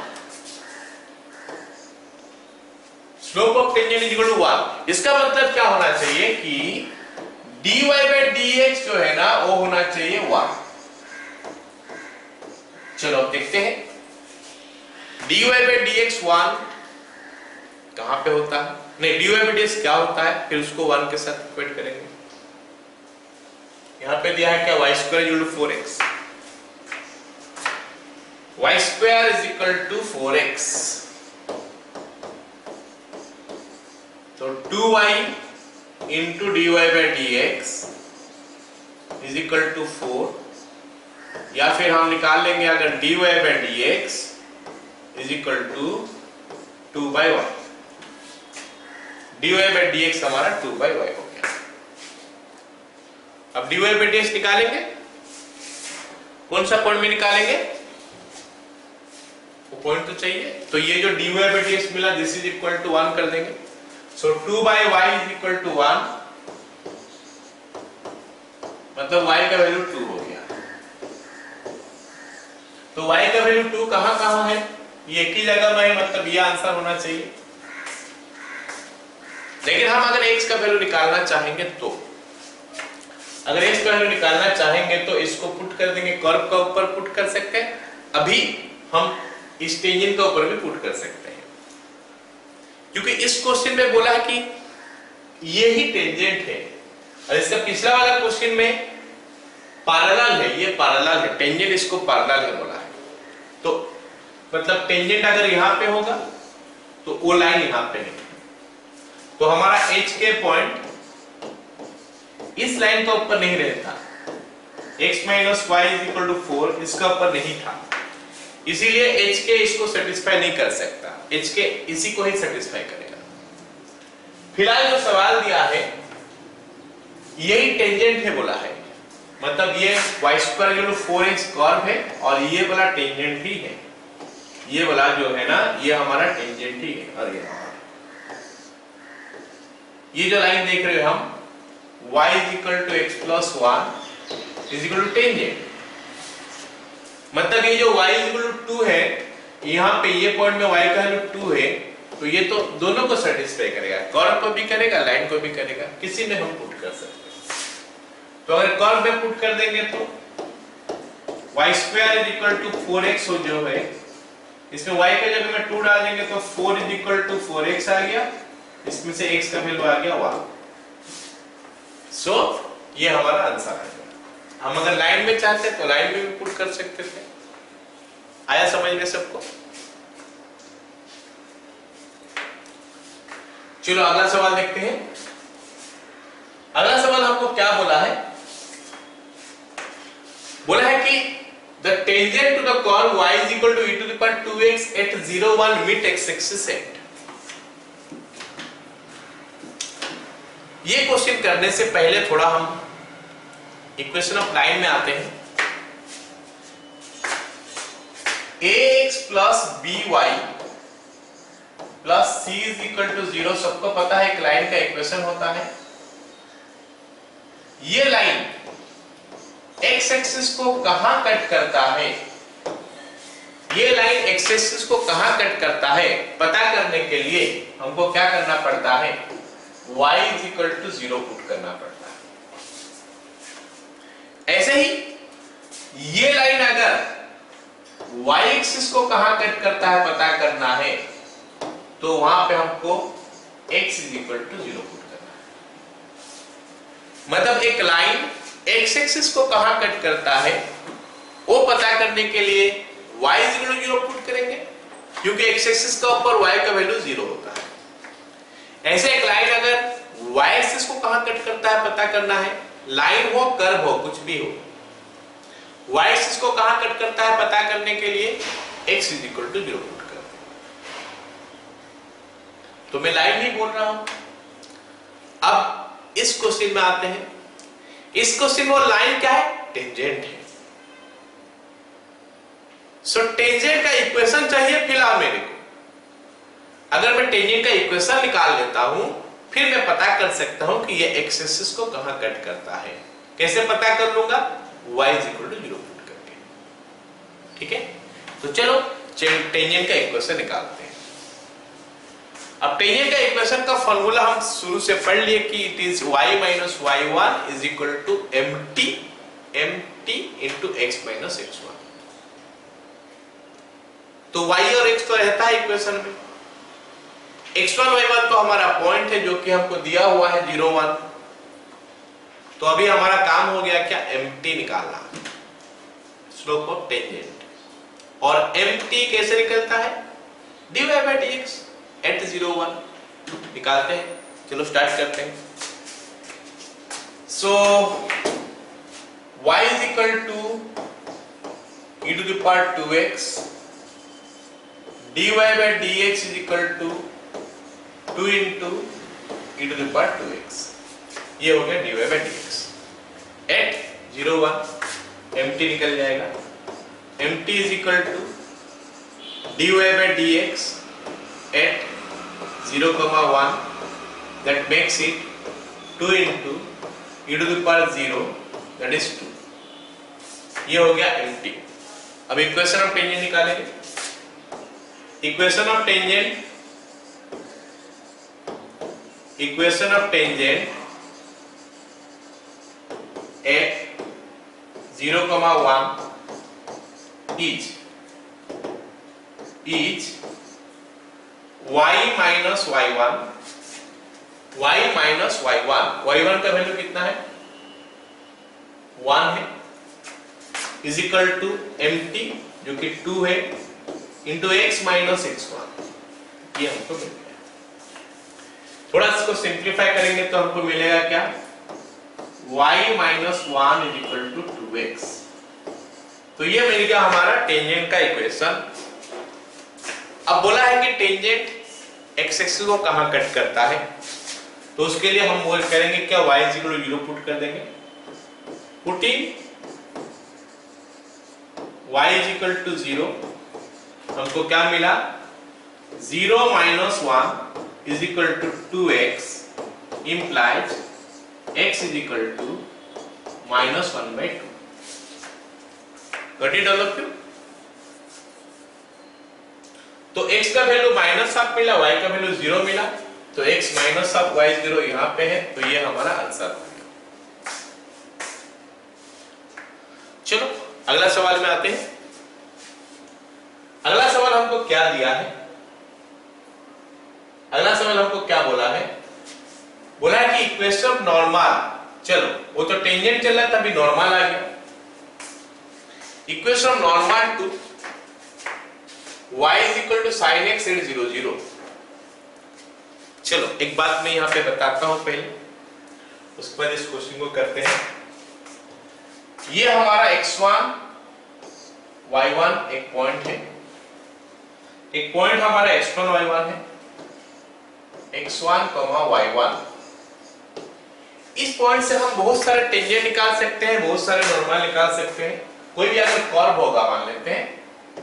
S1: slope of tangent is equal to 1। इसका मतलब क्या होना चाहिए कि dy बाय dx जो है ना वो होना चाहिए 1। चलो अब देखते हैं dy बाय dx 1 कहां पे होता है, नहीं dy बाय dx क्या होता है, फिर उसको 1 के साथ इक्वेट करेंगे। यहां पे दिया है क्या y square equal to 4x, y square is equal to 4x, तो 2y into dy by dx is equal to 4, या फिर हम निकाल लेंगे अगर dy by dx is equal to 2 by y, dy by dx हमारा 2 बाय y हो गया। अब dy बाय dx निकालेंगे, कौन सा पॉइंट में निकालेंगे, वो पॉइंट तो चाहिए, तो ये जो dy बाय dx मिला दिस इज इक्वल टू 1 कर देंगे, so 2 by y is equal to 1, मतलब y का वैल्यू 2 हो गया। तो y का वैल्यू 2 कहां है, ये एक ही जगह में, मतलब ये आंसर होना चाहिए। लेकिन हम अगर x का वैल्यू निकालना चाहेंगे तो, अगर x का वैल्यू निकालना चाहेंगे तो इसको पुट कर देंगे, कर्व का ऊपर पुट कर सकते हैं, अभी हम इस टेंजेंट का ऊपर भी पुट कर सकते हैं, क्योंकि इस क्वेश्चन में बोला है कि ये ही टेंजेंट है, और इसका पिछला वाला क्वेश्चन में पैरेलल है, ये पैरेलल है, टेंजेंट इसको पैरेलल है बोला है। तो मतलब टेंजेंट अगर यहां पे होगा तो वो लाइन यहां पे है, तो हमारा h के पॉइंट इस लाइन का ऊपर नहीं रहता, x minus y is equal to 4 इसका ऊपर नहीं था, इसीलिए h के इसको सेटिस्फाई नहीं कर सकता, h के इसी को ही सेटिस्फाई करेगा। फिलहाल जो सवाल दिया है यही टेंजेंट है बोला है, मतलब ये y square equal to 4x curve है और ये वाला टेंजेंट ही है, ये वाला जो है ना ये हमारा टेंजेंट ही है, और ये जो लाइन देख रहे हो हम y is equal to x plus 1 is equal to tangent, मतलब ये जो y इज इक्वल टू 2 है, यहाँ पे ये पॉइंट में y का वैल्यू 2 है, तो ये तो दोनों को सेटिस्फाई करेगा, कर्व को भी करेगा लाइन को भी करेगा, किसी में हम पुट कर सकते हैं। तो अगर कर्व में पुट कर देंगे तो y square is equal to 4x हो जो है, इसमें y के जगह में 2 डाल देंगे तो 4 इज इक्वल टू 4x आ गया, इसमें से x का वैल्यू आ गया 1। सो ये हमारा आंसर आ गया। हम अगर लाइन में चाहते तो लाइन में भी पुट कर सकते थे। आया समझ में सबको? चलो अगला सवाल देखते हैं। अगला सवाल हमको क्या बोला है? बोला है कि the tangent to the curve y is equal to e to the power 2x at 0 1 meet x axis at। ये क्वेश्चन करने से पहले थोड़ा हम इक्वेशन ऑफ लाइन में आते हैं। ax plus by plus c is equal to 0 सबको पता है, एक लाइन का इक्वेशन होता है। ये लाइन x एक्सिस को कहां कट करता है? ये लाइन x एक्सिस को कहां कट करता है पता करने के लिए हमको क्या करना पड़ता है? y is equal to 0 put करना पड़ता है। ऐसे ही ये लाइन अगर y एक्सिस को कहां कट करता है पता करना है, तो वहां पे हमको x is equal to 0 put करना है। मतलब एक लाइन x एक्सिस को कहां कट करता है वो पता करने के लिए y is equal to 0 put करेंगे, क्योंकि x एक्सिस का ऊपर y का वैल्यू 0 होता है। ऐसे एक लाइन अगर y एक्सिस को कहां कट करता है पता करना है, लाइन हो कर्व हो कुछ भी हो, y एक्सिस को कहां कट करता है पता करने के लिए x is equal to 0 put कर। तो मैं लाइन नहीं बोल रहा हूं। अब इस क्वेश्चन में आते हैं। इस क्वेश्चन में लाइन क्या है? टेंजेंट है। सो टेंजेंट का इक्वेशन चाहिए फिलहाल मेरे को। अगर मैं टेंजेंट का इक्वेशन निकाल लेता हूं फिर मैं पता कर सकता हूं कि ये एक्स एक्सिस को कहां कट करता है। कैसे पता कर लूंगा? y is equal to 0 put करके। ठीक है, तो चलो टेंजेंट का इक्वेशन निकालते हैं। अब टेंजेंट का इक्वेशन का फॉर्मूला हम शुरू से पढ़ लिए कि it is y minus y1 is equal to mt into x minus x1। तो y और x तो रहता है इक्वेशन में, x1 y1 तो हमारा पॉइंट है जो कि हमको दिया हुआ है 0 1। तो अभी हमारा काम हो गया क्या, mt निकालना, स्लोप ऑफ टेंजेंट। और mt कैसे निकलता है, dy बाय dx एट 0 1 निकालते हैं। चलो स्टार्ट करते हैं। So y is equal to e to the power 2x, dy by dx is equal to 2 into e to the power 2x। ये हो गया dy by dx at 0 1। mt निकल जाएगा, mt is equal to dy by dx at 0, 1, that makes it 2 into e to the power 0, that is 2। ये हो गया mt। अब equation of tangent निकालेंगे। Equation of tangent at 0, 1 is y minus y1, y minus y1, y1 का value कितना है 1 है, is equal to mt जो कि 2 है इंटू x माइनस x1। ये हमको मिल गया। थोड़ा इसको सिंप्लीफाई करेंगे तो हमको मिलेगा क्या, y minus 1 is equal to 2x। तो ये मिल गया हमारा टेंजेंट का इक्वेशन। अब बोला है कि टेंजेंट x एक्सिस को कहां कट करता है, तो उसके लिए हम वो करेंगे क्या, y is equal to 0 put कर देंगे। Putting y is equal to 0 हमको क्या मिला, 0 minus 1 is equal to 2x implies x is equal to minus 1/2। Got it all of you. तो x का वैल्यू माइनस हाफ मिला, y का value 0 मिला, तो x माइनस हाफ y 0 यहां पे है, तो ये हमारा आंसर हो गया। चलो अगला सवाल में आते हैं। अगला सवाल हमको क्या दिया है, अगला सवाल हमको क्या बोला है, बोला है कि इक्वेशन ऑफ नॉर्मल, चलो वो तो टेंजेंट चल रहा था, अभी नॉर्मल आ गया। Equation of normal to y is equal to sin x at 0 0। चलो एक बात मैं यहां पे बताता हूं पहले, उसके बाद इस क्वेश्चन को करते हैं। ये हमारा x1 y1 एक पॉइंट है, एक पॉइंट हमारा x1 y1 है, x1, y1। इस पॉइंट से हम बहुत सारे टेंजेंट निकाल सकते हैं, बहुत सारे नॉर्मल निकाल सकते हैं। कोई भी अगर कर्व होगा मान लेते हैं,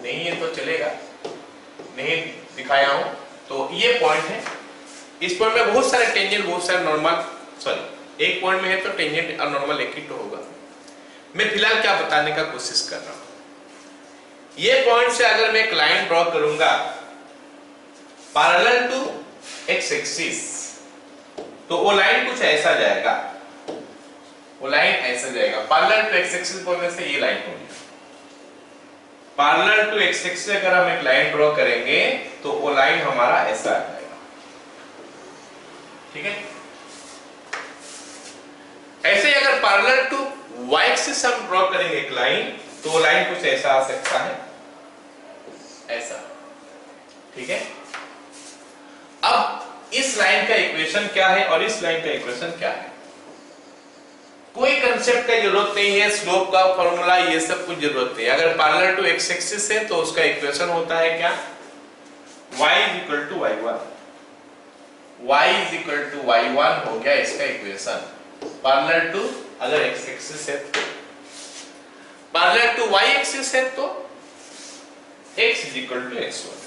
S1: नहीं है तो चलेगा, नहीं दिखाया हूं, तो ये पॉइंट है। इस पॉइंट में बहुत सारे टेंजेंट, बहुत सारे नॉर्मल, सॉरी एक पॉइंट में है तो टेंजेंट और नॉर्मल एक ही तो होगा। मैं फिलहाल क्या बताने का कोशिश कर रहा हूं, ये पॉइंट से अगर मैं एक लाइन ड्रॉ करूंगा पैरेलल टू एक्स एक्सिस, तो वो लाइन कुछ ऐसा जाएगा, वो लाइन ऐसा जाएगा। पैरेलल टू एक्स एक्सिस बोलने से ये लाइन होगी। पैरेलल टू एक्स एक्सिस से अगर हम एक लाइन ड्रॉ करेंगे तो वो लाइन हमारा ऐसा आ जाएगा, ठीक है। ऐसे अगर पैरेलल टू वाई एक्सिस हम ड्रॉ करेंगे एक लाइन, तो वो लाइन कुछ ऐसा आ सकता है, ऐसा, ठीक है। अब इस लाइन का इक्वेशन क्या है और इस लाइन का इक्वेशन क्या है, कोई कंसेप्ट का जरूरत नहीं है, स्लोप का फॉर्मूला ये सब कुछ जरूरत नहीं है। अगर पैरेलल टू एक्स एक्सिस है तो उसका इक्वेशन होता है क्या, y is equal to y1, y is equal to y1 हो गया इसका इक्वेशन। पैरेलल टू अगर एक्स एक्सिस है तो, पैरेलल टू y एक्सिस है तो x is equal to x1,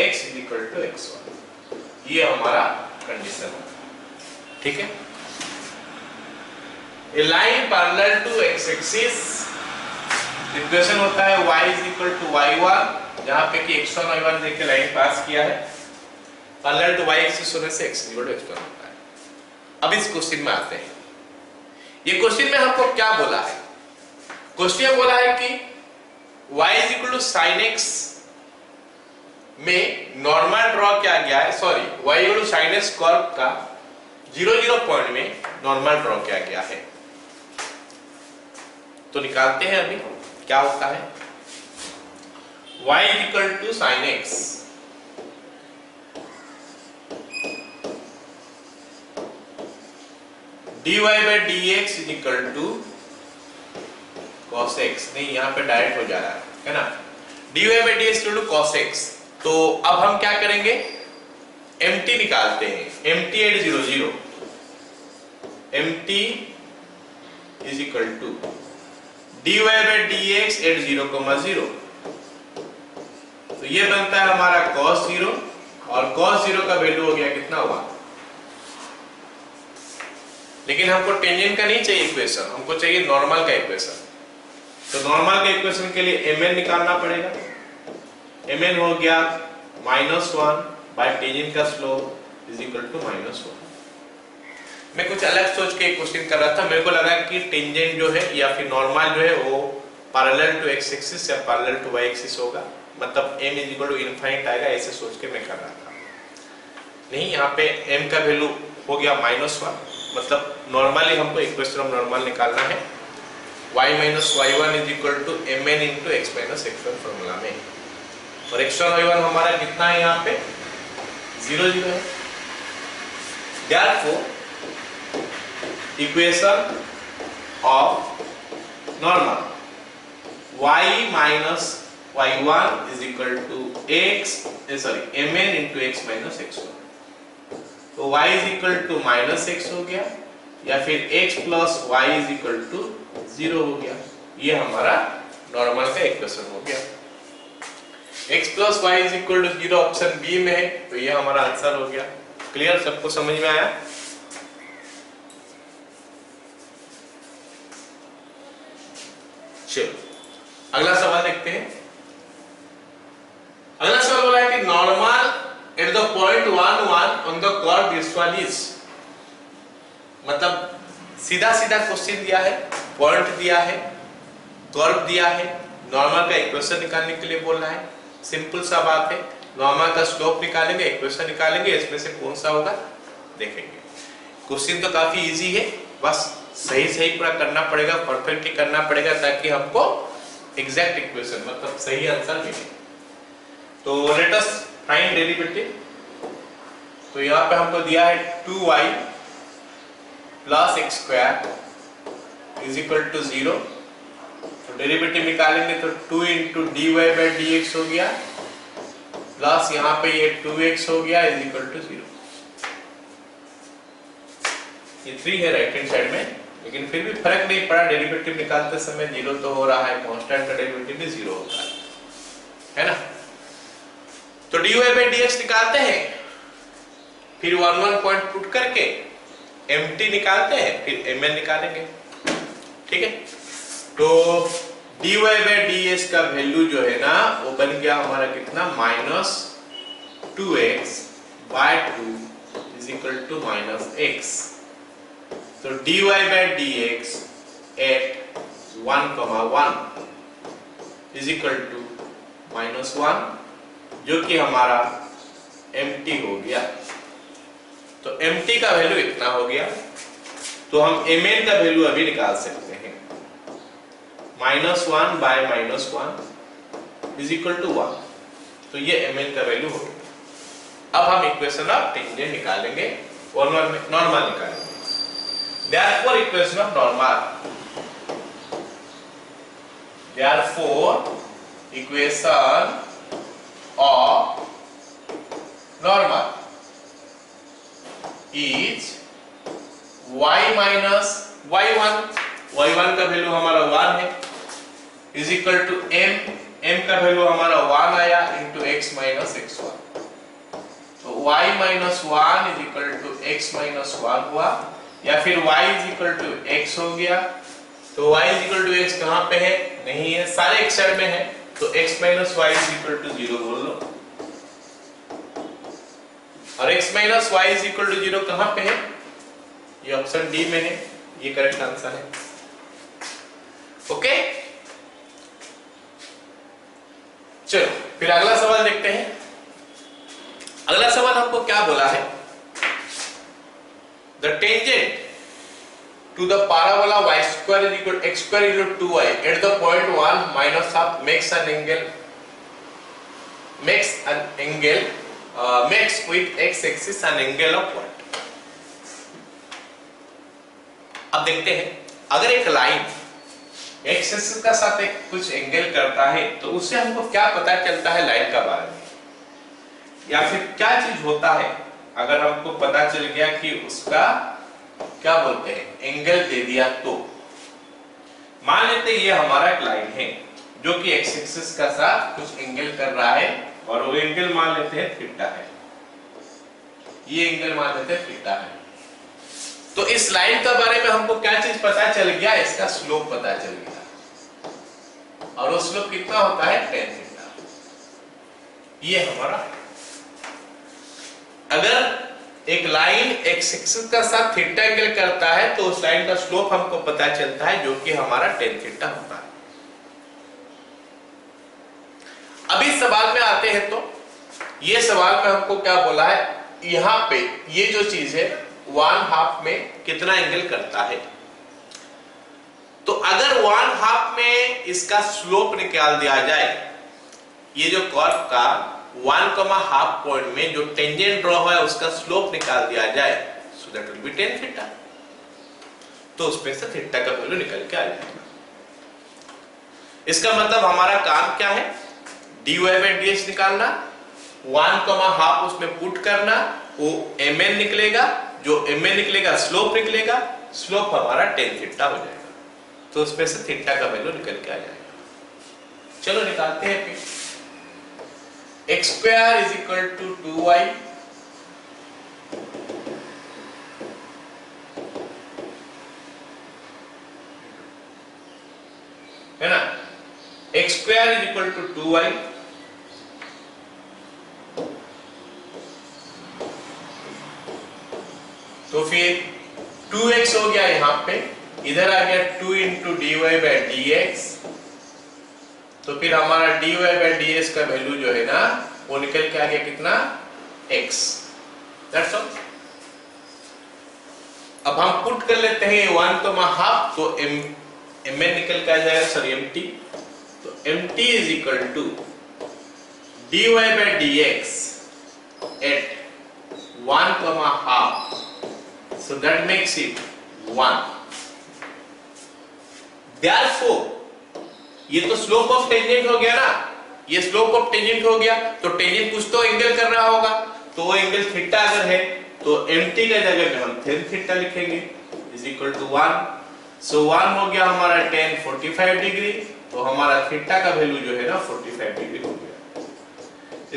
S1: x is equal to x1, ये हमारा कंडीशन है, ठीक है। A line parallel to x axis equation होता है y is equal to y1, जहां पे कि x1 y1 देके लाइन पास किया है, पैरेलल टू y एक्सिस होने से x इक्वल टू x1 होता है। अब इस क्वेश्चन में आते हैं। ये क्वेश्चन में हमको क्या बोला है? क्वेश्चन में बोला है कि y is equal to sin x में नॉर्मल ड्रॉ किया गया है, sorry y equal to sin x curve का 0 पॉइंट में नॉर्मल ड्रॉ किया गया है। तो निकालते हैं अभी क्या होता है। y is equal to sin x dy by dx is equal to cos x, नहीं यहाँ पे डायरेक्ट हो जा रहा है ना, dy by dx equal to cos x। तो अब हम क्या करेंगे, mt निकालते हैं, mt at 0 0, mt is equal to dy by dx at 0, 0। तो ये बनता है हमारा cos 0, और cos 0 का वैल्यू हो गया कितना हुआ। लेकिन हमको टेंजेंट का नहीं चाहिए इक्वेशन, हमको चाहिए नॉर्मल का इक्वेशन। तो नॉर्मल के इक्वेशन के लिए mn निकालना पड़ेगा। mn हो गया -1 बाय टेंजेंट का स्लोप इज इक्वल टू -1। मैं कुछ अलग सोच के क्वेश्चन कर रहा था, मेरे को लगा कि टेंजेंट जो है या फिर नॉर्मल जो है वो पैरेलल टू x एक्सिस या पैरेलल टू y एक्सिस होगा, मतलब m is equal to infinite आएगा, ऐसे सोच के मैं कर रहा था। नहीं, यहाँ पे m का वैल्यू हो गया -1, मतलब नॉर्मली हमको इक्वेशन ऑफ नॉर्मल निकालना है। y minus y1 is equal to mn into x minus x1 formula में, और x1 y1 हमारा कितना है यहाँ पे 0 0 है। Therefore equation of normal y minus y1 is equal to mn into x minus x1। तो y is equal to -x हो गया, या फिर x plus y is equal to 0 हो गया। ये हमारा नॉर्मल का इक्वेशन हो गया। x plus y is equal to 0 option B में है, तो ये हमारा आंसर हो गया। क्लियर, सबको समझ में आया? चलो अगला सवाल देखते हैं। अगला सवाल बोला है कि normal at the point 1 1 on the curve this one is, मतलब सीधा सीधा क्वेश्चन दिया है, पॉइंट दिया है, कर्व दिया है, नॉर्मल का इक्वेशन निकालने के लिए बोल रहा है। सिंपल सा बात है, नॉर्मल का स्लोप निकालेंगे, इक्वेशन निकालेंगे, इसमें से कौन सा होगा देखेंगे। क्वेश्चन तो काफी इजी है, बस सही पूरा करना पड़ेगा, परफेक्टली करना पड़ेगा, ताकि हमको एग्जैक्ट इक्वेशन मतलब सही आंसर मिले। तो लेट अस फाइंड डेरिवेटिव। तो यहाँ पे हमको दिया है 2y plus x square is equal to 0। तो डेरिवेटिव निकालेंगे तो 2 इंटू dy बाई dx हो गया, प्लस यहाँ पे ये 2x हो गया इज इक्वल टू 0। ये 3 है राइट हैंड साइड में, लेकिन फिर भी फर्क नहीं पड़ा, डेरिवेटिव निकालते समय 0 तो हो रहा है, कांस्टेंट का डेरिवेटिव भी 0 होता है ना। तो dy बाई dx निकालते हैं, फिर 1 1 पॉइंट पुट करके mt निकालते हैं, फिर mn निकालेंगे, ठीक है। तो dy बाई dx का वैल्यू जो है ना वो बन गया हमारा कितना, -2x by 2 is equal to -x। तो dy by dx at 1 1 is equal to -1, जो कि हमारा mt हो गया। तो mt का वैल्यू इतना हो गया। तो हम mn का वैल्यू अभी निकाल सकते हैं, -1 बाय -1 इज इक्वल टू 1। तो ये mn का वैल्यू हो गया। अब हम इक्वेशन ऑफ टेंजेंट निकालेंगे और नॉर्मल निकालेंगे। Therefore equation of normal, therefore equation of normal is y minus y1 का वैल्यू हमारा 1 है, इज इक्वल टू m का वैल्यू हमारा 1 आया इंटू x माइनस x1। तो y minus 1 is equal to x minus 1 हुआ, या फिर y is equal to x हो गया। तो y is equal to x कहाँ पे है, नहीं है, सारे एक साइड में है, तो x minus y is equal to 0 बोल लो। और x minus y is equal to 0 कहां पे है? ये ऑप्शन डी में है, ये करेक्ट आंसर है। ओके, चलो फिर अगला सवाल देखते हैं। अगला सवाल हमको क्या बोला है? The tangent to the parabola y square is equal to x square is equal to 2y at the point 1 minus half makes an angle makes with x axis an angle of what? अब देखते हैं, अगर एक line x axis का साथ एक कुछ angle करता है तो उससे हमको क्या पता चलता है लाइन का बारे में, या फिर क्या चीज होता है अगर हमको पता चल गया कि उसका क्या बोलते हैं एंगल दे दिया। तो मान लेते ये हमारा एक लाइन है जो कि एक्स एक्सिस का साथ कुछ एंगल कर रहा है और वो एंगल मान लेते हैं थीटा है, ये एंगल मान लेते हैं थीटा है। तो इस लाइन के बारे में हमको क्या चीज पता चल गया? इसका स्लोप पता चल गया, और वो स्लोप कितना होता है? tan theta. ये हमारा, अगर एक लाइन एक्स एक्सिस का साथ थीटा एंगल करता है तो उस लाइन का स्लोप हमको पता चलता है जो कि हमारा tan थीटा होता है। अभी सवाल में आते हैं, तो ये सवाल में हमको क्या बोला है? यहां पे ये जो चीज है 1/2 में कितना एंगल करता है। तो अगर 1/2 में इसका स्लोप निकाल दिया जाए, ये जो कर्व का 1,5 पॉइंट में जो टेंजेंट ड्रॉ हुआ है उसका स्लोप निकाल दिया जाए, so that will be tan theta. तो उसमें से थीटा का वैल्यू निकल के आ जाएगा। इसका मतलब हमारा काम क्या है? dy बाई dx निकालना, 1,5 उसमें पुट करना, वो mn निकलेगा, जो mn निकलेगा स्लोप निकलेगा, स्लोप हमारा tan थीटा हो जाएगा। तो उसमें से थीटा का वैल्यू निकल के आ जाएगा। चलो निकालते हैं फिर। x square is equal to 2y है ना, x square is equal to 2y, तो फिर 2x हो गया, यहां पे इधर आ गया 2 इंटू dy बाई dx, तो फिर हमारा dy बाई dx का वैल्यू जो है ना वो निकल के आ गया कितना? x। That's all. अब हम पुट कर लेते हैं 1,5, तो mn निकल के आ जाएगा, सॉरी mt, तो mt is equal to dy by dx at 1,5, so that makes it 1। Therefore ये तो स्लोप ऑफ टेंजेंट हो गया ना, ये स्लोप ऑफ टेंजेंट हो गया, तो टेंजेंट कुछ तो एंगल कर रहा होगा, तो वो एंगल थीटा अगर है तो mt के जगह में हम tan थीटा लिखेंगे इज इक्वल टू 1। सो 1 हो गया हमारा tan 45 डिग्री, तो हमारा थीटा का वैल्यू जो है ना 45 डिग्री हो गया।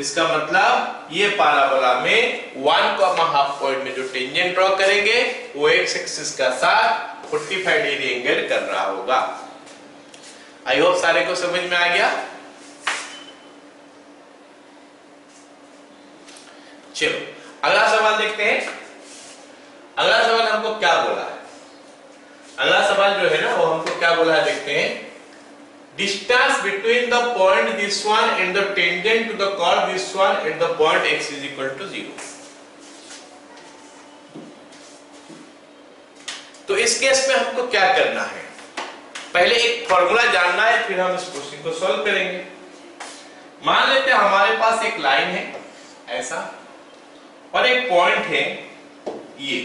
S1: इसका मतलब ये पैराबोला में 1,5 पॉइंट में जो टेंजेंट ड्रॉ करेंगे वो एक्स एक्सिस का साथ 45 डिग्री एंगल कर रहा होगा। आई होप सारे को समझ में आ गया। चलो अगला सवाल देखते हैं। अगला सवाल हमको क्या बोला है? अगला सवाल जो है ना वो हमको क्या बोला है देखते हैं। Distance between the point this one and the tangent to the curve this one at the point x is equal to 0। तो इस केस में हमको क्या करना है? पहले एक फॉर्मूला जानना है, फिर हम इस क्वेश्चन को सॉल्व करेंगे। मान लेते हैं हमारे पास एक लाइन है ऐसा और एक पॉइंट है ये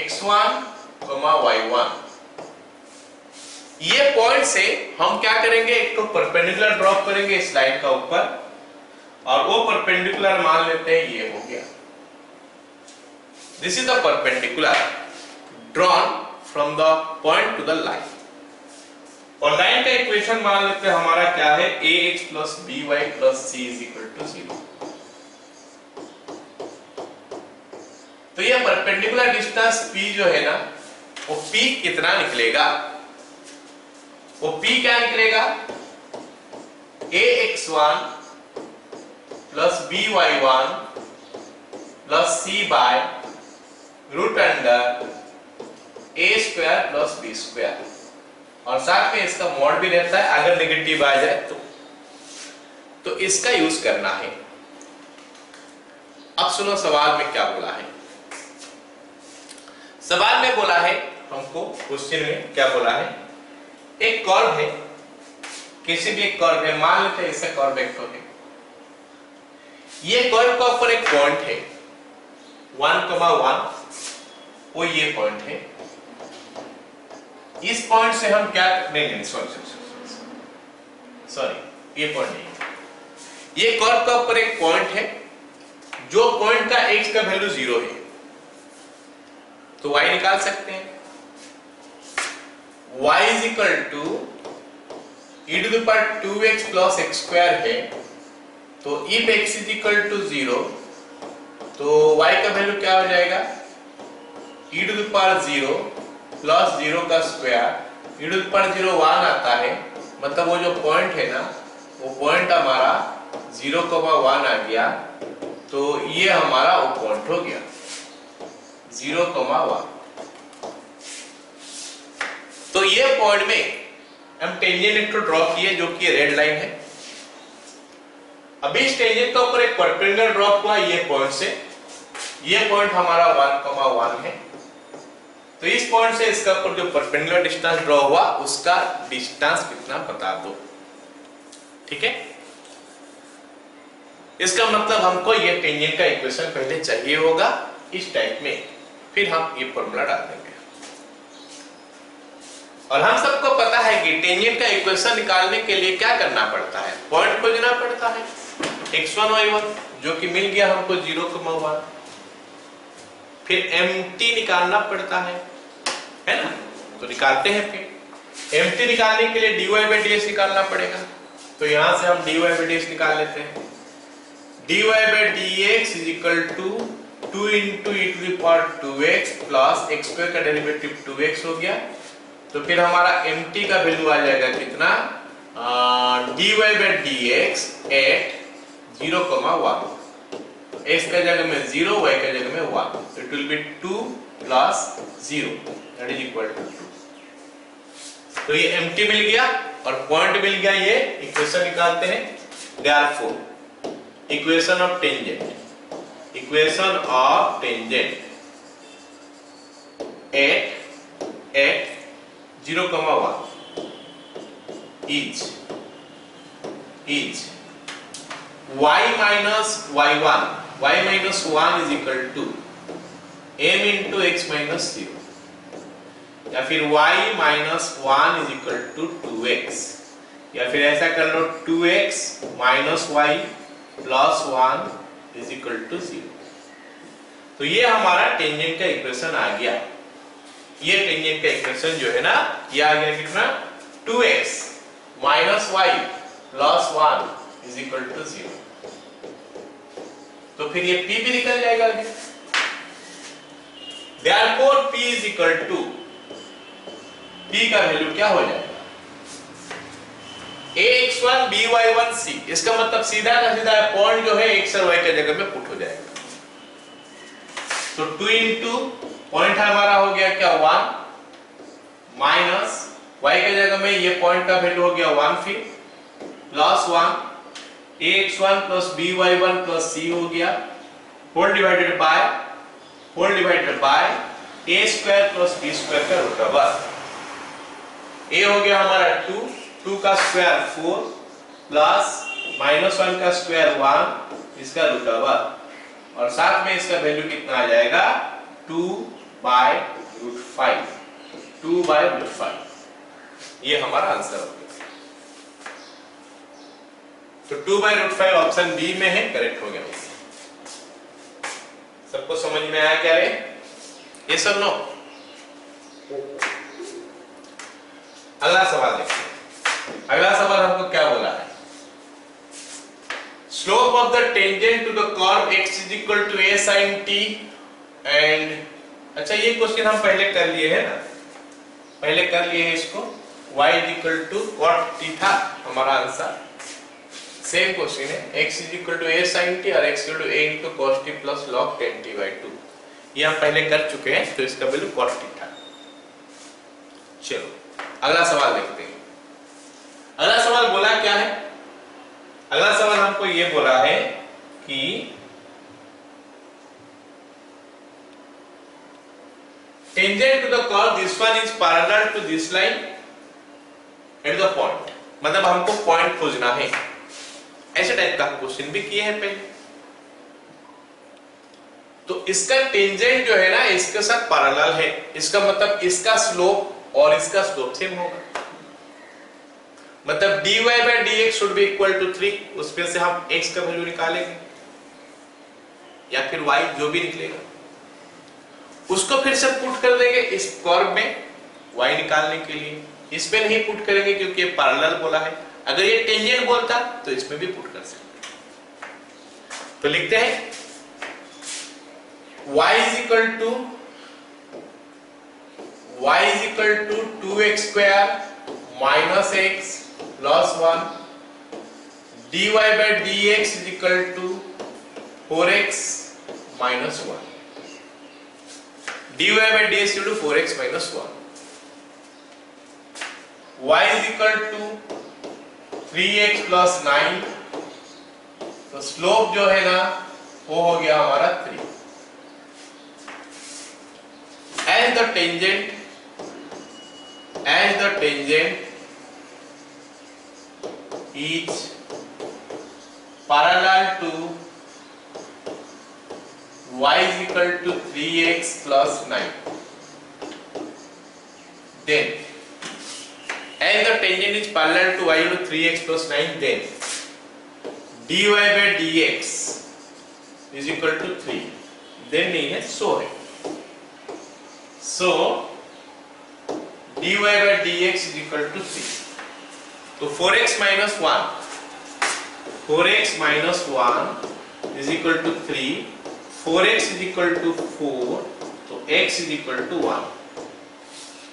S1: x1, y1। ये पॉइंट से हम क्या करेंगे, एक तो परपेंडिकुलर ड्रॉप करेंगे इस लाइन का ऊपर, और वो परपेंडिकुलर मान लेते हैं ये हो गया। This is the perpendicular drawn from the point two the line. और लाइन का इक्वेशन मान लेते हैं हमारा क्या है, ax plus by plus c is equal to 0। तो ये परपेंडिकुलर डिस्टेंस p जो है ना वो p कितना निकलेगा, वो p क्या निकलेगा, ax1 plus by1 plus c by root under a square plus b square, और साथ में इसका मॉड भी रहता है अगर नेगेटिव आ जाए तो इसका यूज करना है। अब सुनो सवाल में क्या बोला है। सवाल में बोला है हमको, क्वेश्चन में क्या बोला है, एक कर्व है, किसी भी एक कर्व है, मान लेते हैं इससे कर्व वेक्टर है, ये कर्व का ऊपर एक पॉइंट है 1,1, वो ये पॉइंट है। इस पॉइंट से हम क्या नहीं, सॉरी ये पॉइंट नहीं, ये कर्व का ऊपर एक पॉइंट है जो पॉइंट का x का वैल्यू 0 है, तो y निकाल सकते हैं। y is equal to e to the power 2x plus x square है, तो if x is equal to 0 तो y का वैल्यू क्या हो जाएगा, e to the power 0 plus 0 का square, e to the power 0 1 आता है, मतलब वो जो पॉइंट है ना, वो पॉइंट हमारा 0,1 आ गया, तो ये हमारा वो पॉइंट हो गया 0,1। तो ये पॉइंट में हम टेंजेंट एक ड्रॉ किए जो कि रेड लाइन है। अभी इस टेंजेंट के ऊपर एक परपेंडिकुलर ड्रॉप हुआ ये पॉइंट से, ये पॉइंट हमारा 1,1 है, तो इस पॉइंट से इसका ऊपर जो परपेंडिकुलर डिस्टेंस ड्रॉ हुआ उसका डिस्टेंस कितना बता दो। ठीक है, इसका मतलब हमको ये टेंजेंट का इक्वेशन पहले चाहिए होगा इस टाइप में, फिर हम ये फॉर्मूला डाल देंगे। और हम सबको पता है कि टेंजेंट का इक्वेशन निकालने के लिए क्या करना पड़ता है, पॉइंट खोजना पड़ता है x1 y1, जो कि मिल गया हमको 0,1, फिर mt निकालना पड़ता है ना, तो निकालते हैं। फिर mt निकालने के लिए dy/dx निकालना पड़ेगा, तो यहां से हम dy/dx निकाल लेते हैं। dy/dx is equal to 2 into e to the power 2x plus x square का डेरिवेटिव 2x हो गया, तो फिर हमारा mt का वैल्यू आ जाएगा कितना, dy/dx एट 0,1, x का जगह में 0, y का जगह में 1, तो it will be 2 plus 0 that is equal to 2। तो ये mt मिल गया और पॉइंट मिल गया, ये इक्वेशन निकालते हैं। Therefore equation of tangent, equation of tangent at 0,1 is y minus y1, y minus 1 is equal to m into x minus 0, या फिर y minus 1 is equal to 2x, या फिर ऐसा कर लो 2x minus y plus 1 is equal to 0। तो ये हमारा tangent का इक्वेशन आ गया। ये टेंजेंट का इक्वेशन जो है ना, ये आ गया कितना, 2x minus y plus 1 is equal to 0। तो फिर ये p भी निकल जाएगा आगे। Therefore p is equal to, p का वैल्यू क्या हो जाएगा, ax1 by1 c, इसका मतलब सीधा का सीधा पॉइंट जो है x और y के जगह में पुट हो जाएगा। तो 2 इंटू पॉइंट हमारा हो गया क्या 1, माइनस y के जगह में ये पॉइंट का वैल्यू हो गया 1, फिर plus 1, ax1 plus by1 plus c हो गया, whole divided by a square plus b square का रूट ओवर। a हो गया हमारा 2 का स्क्वायर 4 प्लस -1 का स्क्वायर 1, इसका रूट ओवर, और साथ में इसका वैल्यू कितना आ जाएगा 2/√5, 2/√5। ये हमारा आंसर हो गया। तो 2/√5 ऑप्शन बी में है, करेक्ट हो गया। सबको समझ में आया क्या रे, ये सब नो। अगला सवाल देखिए। अगला सवाल हमको क्या बोला है, slope of the tangent to the curve x is equal to a sin t and, अच्छा ये क्वेश्चन हम पहले कर लिए हैं ना, पहले कर लिए हैं इसको, y is equal to cot theta हमारा आंसर। सेम क्वेश्चन है x is equal to a sin t और x equal to a into cos t plus log 10t/2। ये हम पहले कर चुके हैं, तो इसका वैल्यू cot थीटा। चलो अगला सवाल देखते हैं। अगला सवाल बोला क्या है? अगला सवाल हमको ये बोला है कि tangent to the curve this one is parallel to this line at the point, मतलब हमको पॉइंट खोजना है। ऐसे टाइप का क्वेश्चन भी किए हैं पहले। तो इसका टेंजेंट जो है ना इसके साथ पैरेलल है, इसका मतलब इसका स्लोप और इसका स्लोप सेम होगा, मतलब dy by dx should be equal to 3। उसमें से हम x का वैल्यू निकालेंगे या फिर y जो भी निकलेगा उसको फिर से पुट कर देंगे इस कर्व में y निकालने के लिए। इसमें नहीं पुट करेंगे क्योंकि ये पैरेलल बोला है। अगर ये टेंजेंट बोलता तो इसमें भी पुट कर सकते। तो लिखते हैं y is equal to 2x square minus x plus 1 dy by dx is equal to 4x minus 1। dy by dx is equal to 4x minus 1। y is equal to 3x plus 9। तो slope जो है ना वो हो गया हमारा 3। As the tangent is parallel to y is equal to 3x plus 9, then as the tangent is parallel to y equal to 3x plus 9, then dy by dx is equal to 3। then नहीं है, so है। so dy by dx is equal to 3। तो 4x minus 1 is equal to 3। 4x is equal to 4, तो x is equal to 1।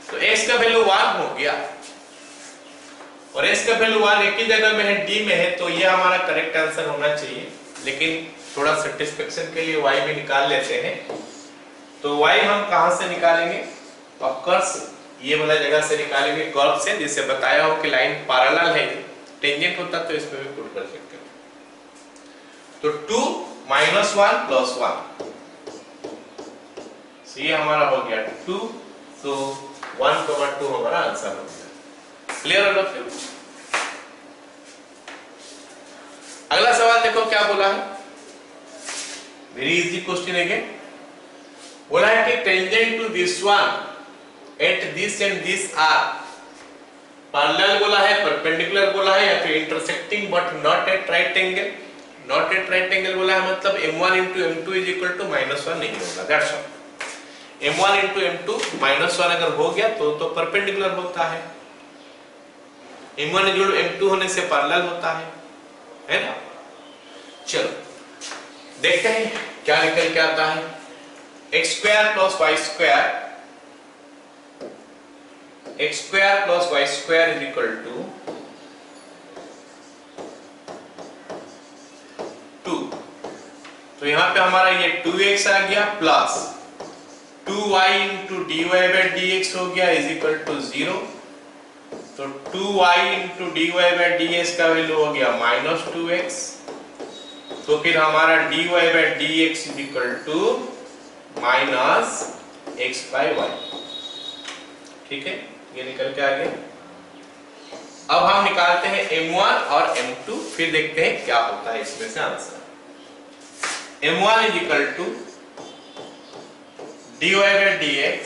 S1: तो x का value 1 हो गया और x का वैल्यू 1 एक ही जगह में है, d में है, तो ये हमारा करेक्ट आंसर होना चाहिए। लेकिन थोड़ा सेटिस्फेक्शन के लिए y भी निकाल लेते हैं। तो y हम कहां से निकालेंगे? ऑफकोर्स ये वाला जगह से निकालेंगे, कर्व से, जिससे बताया हो कि लाइन पैरेलल है। टेंजेंट होता तो इसमें भी पुट कर सकते हैं। तो 2 minus 1 plus 1, so ये हमारा हो गया 2। तो 1,2 हमारा आंसर हो गया। क्लियर हो गया? अगला सवाल देखो क्या बोला है। Very easy question again. बोला है कि tangent to this one at this and this are parallel बोला है, परपेंडिकुलर बोला है, या फिर intersecting but not at right angle. Not at right angle बोला है मतलब m1 into m2 is equal to -1 नहीं होगा, that's all. m1 into m2 -1 अगर हो गया तो परपेंडिकुलर होता है। m1 is equal to m2 होने से पैरेलल होता है ना। चलो देखते हैं क्या निकल के आता है। x square plus y square is equal to 2। तो यहाँ पे हमारा ये 2x आ गया plus 2y into dy by dx हो गया इज इक्वल टू 0। तो 2y into dy by dx का वैल्यू हो गया -2x। तो फिर हमारा dy by dx is equal to -x by y। ठीक है, ये निकल के आ गया। अब हम निकालते हैं m1 और m2, फिर देखते हैं क्या होता है इसमें से answer. m1 is equal to dy by dx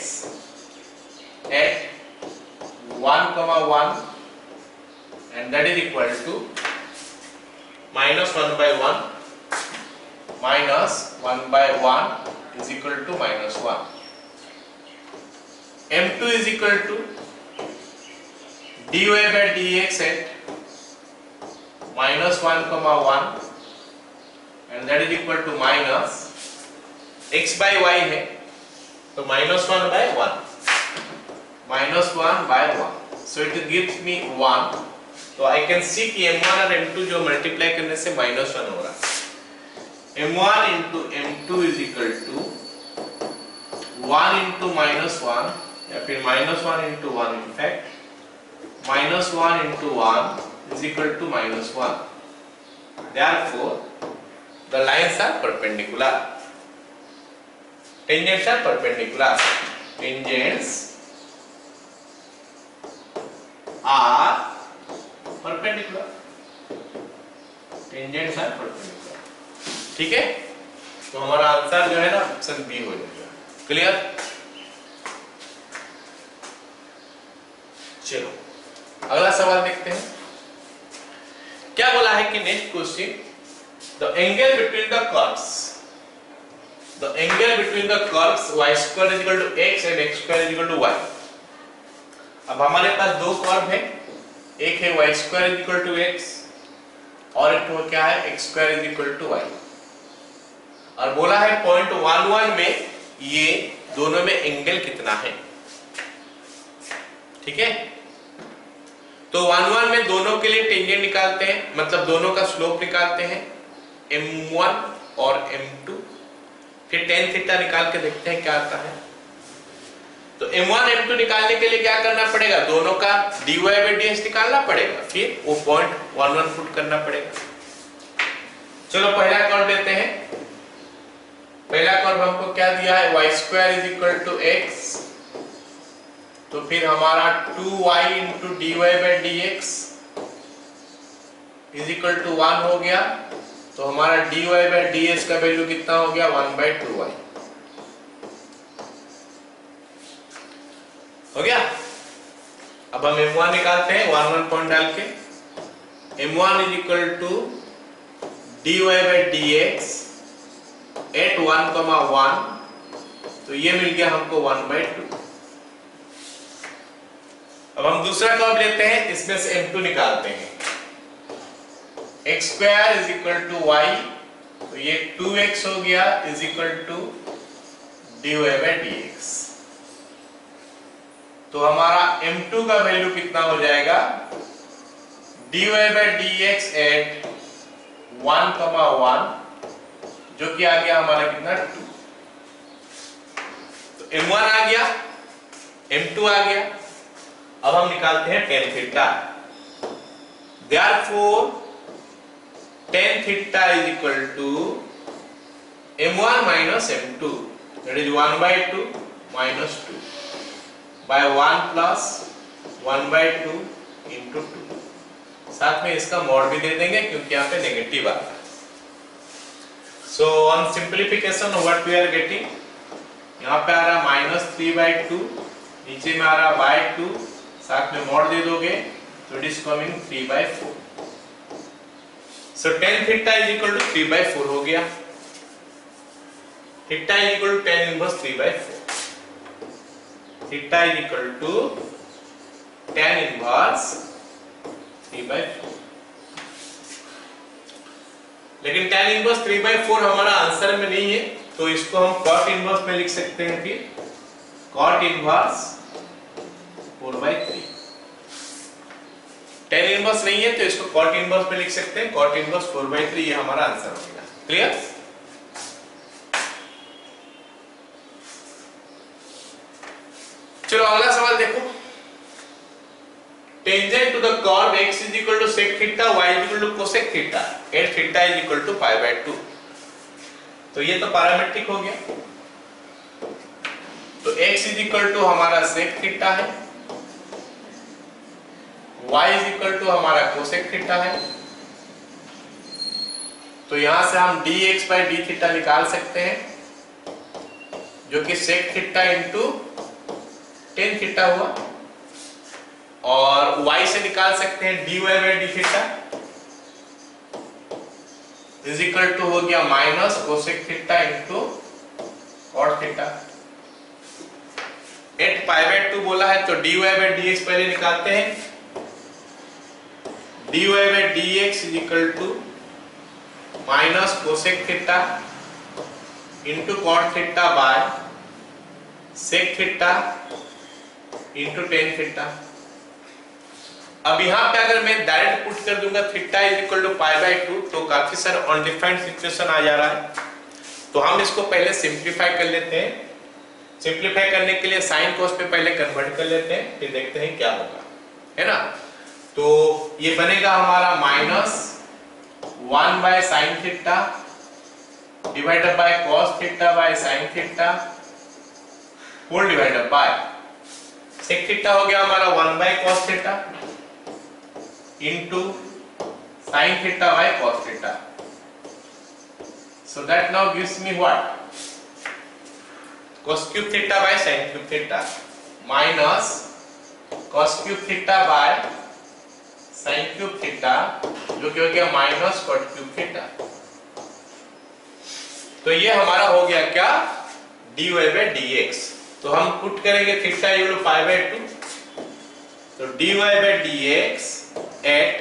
S1: at 1,1 and that is equal to -1 by 1 minus 1 by 1 is equal to -1। m2 is equal to dy by dx at -1,1 and that is equal to minus x by y है, तो -1 by 1 -1 by 1। So it gives मी 1. तो I can see कि m1 और m2 जो multiply करने से -1 हो रहा है. m1 into m2 is equal to 1 into -1 या फिर -1 into 1 in fact. -1 into 1 is equal to -1. Therefore, the lines are perpendicular. Tangents are perpendicular. Tangents are perpendicular. Tangents are perpendicular. ठीक है? तो हमारा आंसर जो है ना ऑप्शन बी हो जाएगा. क्लियर? चलो अगला सवाल देखते हैं. क्या बोला है कि next question, the angle between the curves, the angle between the curves y square is equal to x and x square is equal to y. अब हमारे पास दो कर्व है, एक है y square is equal to x और एक तो क्या है x square is equal to y. और बोला है पॉइंट 1 1 में ये दोनों में एंगल कितना है. ठीक है, तो 1 1 में दोनों के लिए टेंजेंट निकालते हैं, मतलब दोनों का स्लोप निकालते हैं m1 और m2. फिर tan थीटा निकाल के देखते हैं क्या आता है. तो m1 m2 निकालने के लिए क्या करना पड़ेगा, दोनों का dy/ds निकालना पड़ेगा, फिर वो पॉइंट 1 1 पुट करना पड़ेगा. चलो पहला कर्व लेते हैं. पहला कर्व हमको क्या दिया है, y square is equal to x. तो फिर हमारा 2y into dy/dx is equal to 1 हो गया. तो हमारा dy/ds का वैल्यू कितना हो गया, 1/2y हो गया. अब हम m1 निकालते हैं 1 1 पॉइंट डाल के. m1 is equal to dy/dx eight 1, 1. तो ये मिल गया हमको 1/2. अब हम दूसरा कर्व लेते हैं, इसमें से m2 निकालते हैं. x square is equal to y, तो ये 2x हो गया इज इक्वल टू dy/dx. तो हमारा m2 का वैल्यू कितना हो जाएगा, dy/dx एट 1, 1, जो कि आ गया हमारा कितना 2. तो m1 आ गया, m2 आ गया. अब हम निकालते हैं tan theta. Therefore, tan theta is equal to m1 minus m2, that is 1/2 minus 2 by 1 plus 1/2 into 2. साथ में इसका मॉड भी दे देंगे क्योंकि यहाँ पे नेगेटिव आ रहा है. So on simplification what we are getting, यहाँ पे आ रहा -3/2, नीचे में आ रहा /2, साथ में मॉड दे दोगे तो it is coming 3/4. So tan theta is equal to 3/4 हो गया. Theta is equal to tan inverse 3/4. Theta is equal to tan inverse 3/4. लेकिन tan इनवर्स 3/4 हमारा आंसर में नहीं है, तो इसको हम cot इनवर्स में लिख सकते हैं. फिर cot इनवर्स 4/3. tan इनवर्स नहीं है तो इसको cot इनवर्स में लिख सकते हैं. cot इनवर्स 4/3 ये हमारा आंसर हो गया. क्लियर? चलो अगला सवाल देखो. Tangent to the curve x is equal to sec theta, y is equal to cosec theta, and theta is equal to pi/2. तो ये तो पैरामेट्रिक हो गया. तो x is equal to हमारा sec theta है, y is equal to हमारा cosec theta है. तो यहां से हम dx/d θ निकाल सकते हैं, जो कि sec theta into tan theta हुआ. और y से निकाल सकते हैं dy/d θ इज इक्वल टू हो गया minus cosec theta into cot theta. At pi/2 बोला है तो dy/dx पहले निकालते हैं. dy/dx is equal to minus cosec theta into cot theta by sec theta into tan theta. अब यहाँ पे अगर मैं डायरेक्ट पुट कर दूंगा theta is equal to pi by 2 तो काफी सारा अनडिफाइंड सिचुएशन आ जा रहा है। तो हम इसको पहले सिंप्लीफाई कर लेते हैं। सिंप्लीफाई करने के लिए साइन कॉस पे पहले कन्वर्ट कर लेते हैं, फिर देखते हैं क्या होगा, है ना। तो ये बनेगा हमारा minus 1 by sine theta divided by cos theta by sine theta whole divided by sec theta हो गया हमारा 1 by cos theta into sine theta by cos theta. So that now gives me what? Cos cube theta by sin cube theta minus cos cube theta by sin cube theta जो कि हो गया minus cot cube theta। तो ये हमारा हो गया क्या dy by dx। तो हम पुट करेंगे theta equal to pi by 2 तो dy by dx at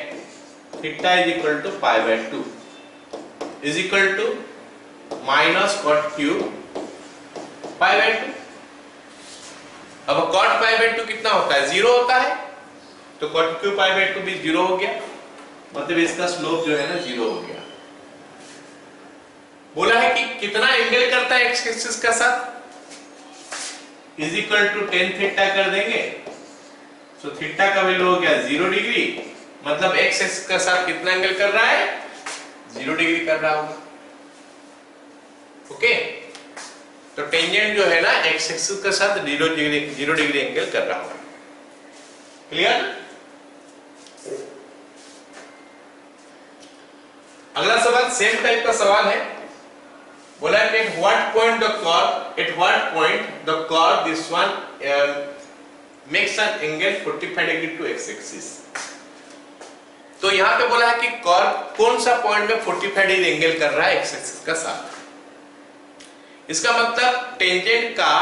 S1: theta is equal to pi by 2 is equal to minus cot cube pi by 2। अब कॉट पाई बाय 2 कितना होता है 0 होता है, तो कॉट क्यूब पाई बाय 2 भी 0 हो गया, मतलब इसका स्लोप जो है ना 0 हो गया। बोला है कि कितना एंगल करता है एक्स एक्सिस का साथ is equal to tan theta कर देंगे, तो थीटा का वैल्यू हो गया 0 डिग्री, मतलब एक्स एक्सिस का साथ कितना एंगल कर रहा है 0 डिग्री कर रहा होगा। ओके तो टेंजेंट जो है ना एक्स एक्सिस के साथ 0 डिग्री एंगल कर रहा होगा। क्लियर। अगला सवाल सेम टाइप का सवाल है। बोला है at what point the curve this one makes an angle 45 degree to x axis. तो यहां पे बोला है कि कर्व कौन सा पॉइंट में 45 डिग्री एंगल कर रहा है एक्स एक्सिस का साथ। इसका मतलब टेंजेंट का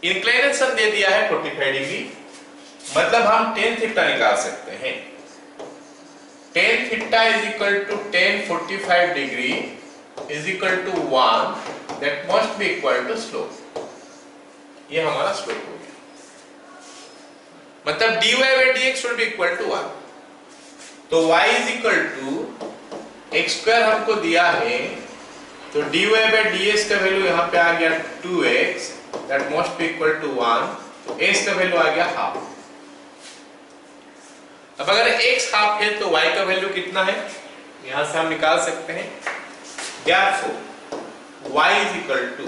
S1: इंक्लिनेशन दे दिया है 45 डिग्री, मतलब हम tan थीटा निकाल सकते हैं। tan theta is equal to tan 45 degree is equal to 1 that must be equal to slope. ये हमारा स्लोप हो गया, मतलब dy by dx should be equal to 1। तो y is equal to x square हमको दिया है, तो dy by ds का वैल्यू यहाँ पे आ गया 2x that must be equal to 1, तो x का वैल्यू आ गया हाफ। अब अगर x हाफ है तो y का वैल्यू कितना है यहां से हम निकाल सकते हैं। therefore y is equal to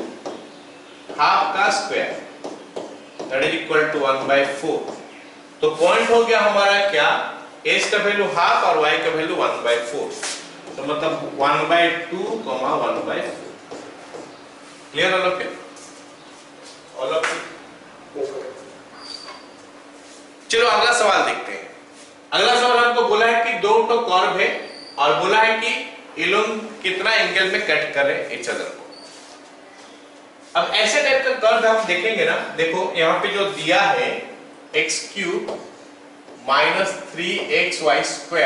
S1: half का square that is equal to 1/4। तो पॉइंट हो गया हमारा क्या x का वैल्यू हाफ और y का वैल्यू 1/4, तो मतलब 1/2, 1/4। Clear all of you? All of you. चलो अगला सवाल देखते हैं। अगला सवाल हमको बोला है कि दो तो कर्व है और बोला है कि ये लोग कितना एंगल में कट कर रहे हैं इच अदर को। अब ऐसे टाइप का कर्व हम देखेंगे ना, देखो यहाँ पे जो दिया है x³ minus 3xy²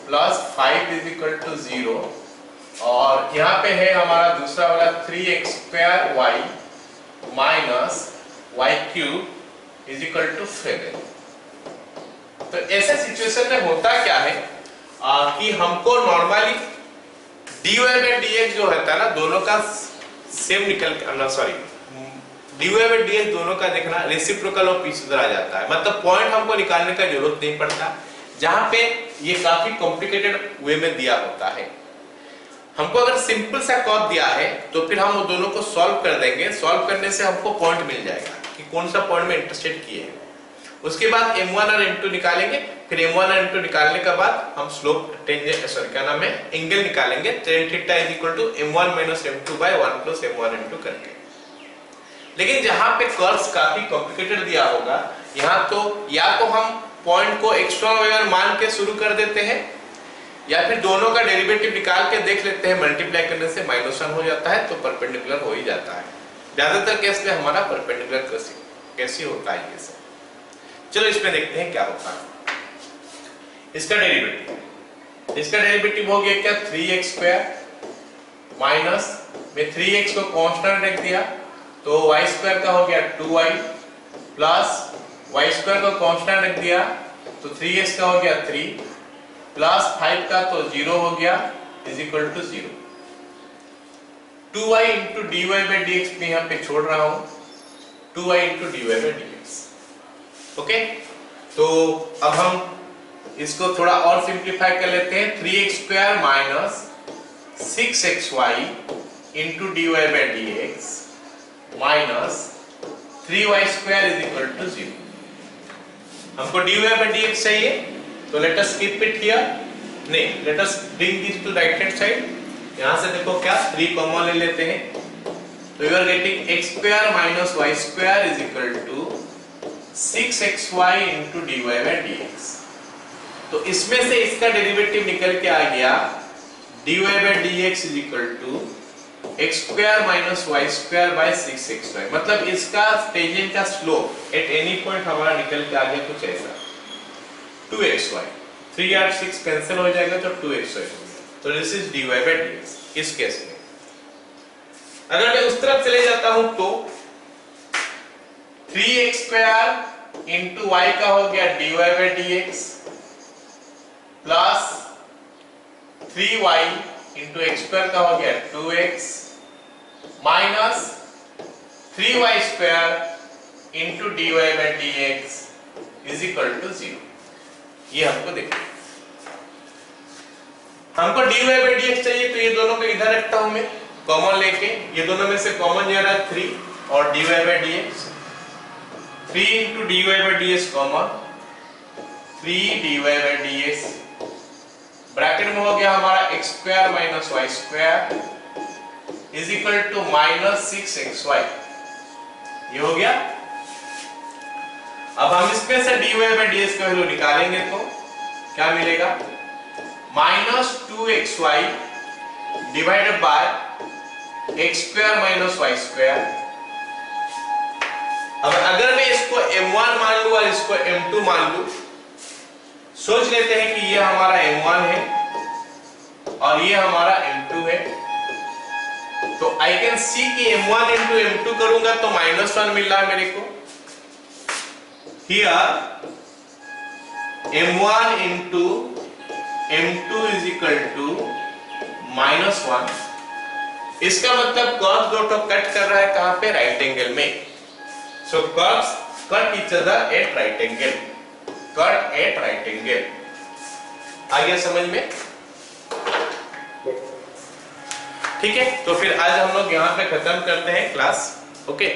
S1: plus 5 is equal to 0 और यहाँ पे है हमारा दूसरा वाला 3x² minus y³ is equal to 7। तो ऐसे सिचुएशन में होता क्या है कि हमको नॉर्मली dy by dx जो होता है ना दोनों का सेम निकल dy by dx दोनों का देखना रेसिप्रोकल और पीछे उधर आ जाता है, मतलब पॉइंट हमको निकालने का जरूरत नहीं पड़ता। जहां पे ये काफी कॉम्प्लिकेटेड वे में दिया होता है, हमको अगर सिंपल सा कर्व दिया है तो फिर हम वो दोनों को सॉल्व कर देंगे। सॉल्व करने से हमको पॉइंट मिल जाएगा कि कौन सा पॉइंट में इंटरसेक्ट किए हैं। उसके बाद m1 और m2 निकालेंगे, फिर m1 और m2 निकालने के बाद हम स्लोप क्या नाम है एंगल निकालेंगे। tan theta is equal to m1 - m2 by 1 + m1 m2 करके। लेकिन जहां पे कर्व्स काफी कॉम्प्लिकेटेड दिया होगा, यहाँ तो या तो हम पॉइंट को x1 वगैरह मान के शुरू कर देते हैं या फिर दोनों का डेरिवेटिव निकाल के देख लेते हैं, मल्टीप्लाई करने से -1 हो जाता है तो परपेंडिकुलर हो ही जाता है। ज्यादातर केस में हमारा परपेंडिकुलर कैसे होता है ये सब। चलो इसमें देखते हैं क्या होता है। इसका डेरिवेटिव हो गया क्या 3x² माइनस में 3x को कांस्टेंट रख दिया तो y² का हो गया 2y प्लस y स्क्वायर को कांस्टेंट रख दिया तो 3x का हो गया 3 प्लस 5 का तो 0 हो गया is equal to 0। 2y into dy by dx में यहाँ पे छोड़ रहा हूं 2y into dy by dx। Okay, तो अब हम इसको थोड़ा और सिंप्लीफाई कर लेते हैं। 3x square minus 6xy into dy by dx minus 3y square is equal to 0। हमको dy बाई dx चाहिए तो let us keep it here, नहीं let us bring this to right hand side. यहां से देखो क्या 3 कॉमन ले लेते हैं तो you are getting x square minus y square is equal to 6xy into dy by dx। तो इसमें से इसका डेरिवेटिव निकल के आ गया dy by dx is equal to x square minus y square by 6xy। मतलब इसका टेंजेंट का स्लोप एट एनी पॉइंट हमारा निकल के आ गया कुछ ऐसा 2xy। 3 और 6 कैंसिल हो जाएगा तो 2xy हो गया। तो this is dy by dx इस केस में। अगर मैं उस तरफ चले जाता हूं तो 3x स्क्वायर इंटू y का हो गया dy by dx plus 3y into x square का हो गया 2x minus 3y square into dy by dx is equal to 0। ये हमको देखना, हमको dy बाई dx चाहिए तो ये दोनों को इधर रखता हूं मैं कॉमन लेके। ये दोनों में से कॉमन जा रहा है 3 और dy by dx। 3 into dy by dx common 3 dy by dx bracket में हो गया हमारा x square minus y square is equal to minus 6xy। ये हो गया। अब हम इसमें से dy बाई dx का वैल्यू निकालेंगे तो क्या मिलेगा minus 2xy divided by x square minus y square. अब अगर मैं इसको m1 मान लूं और इसको m2 मान लूं, सोच लेते हैं कि ये हमारा m1 है और ये हमारा m2 है, तो आई कैन सी कि m1 इंटू m2 करूंगा तो -1 मिल रहा है मेरे को। Here m1 into m2 is equal to -1। इसका मतलब कर्व दो तो कट कर रहा है कहां पे राइट एंगल में। So curves cut each other at right angle, cut at right angle. आ गया समझ में? ठीक है, तो फिर आज हम लोग यहां पे खत्म करते हैं क्लास। ओके।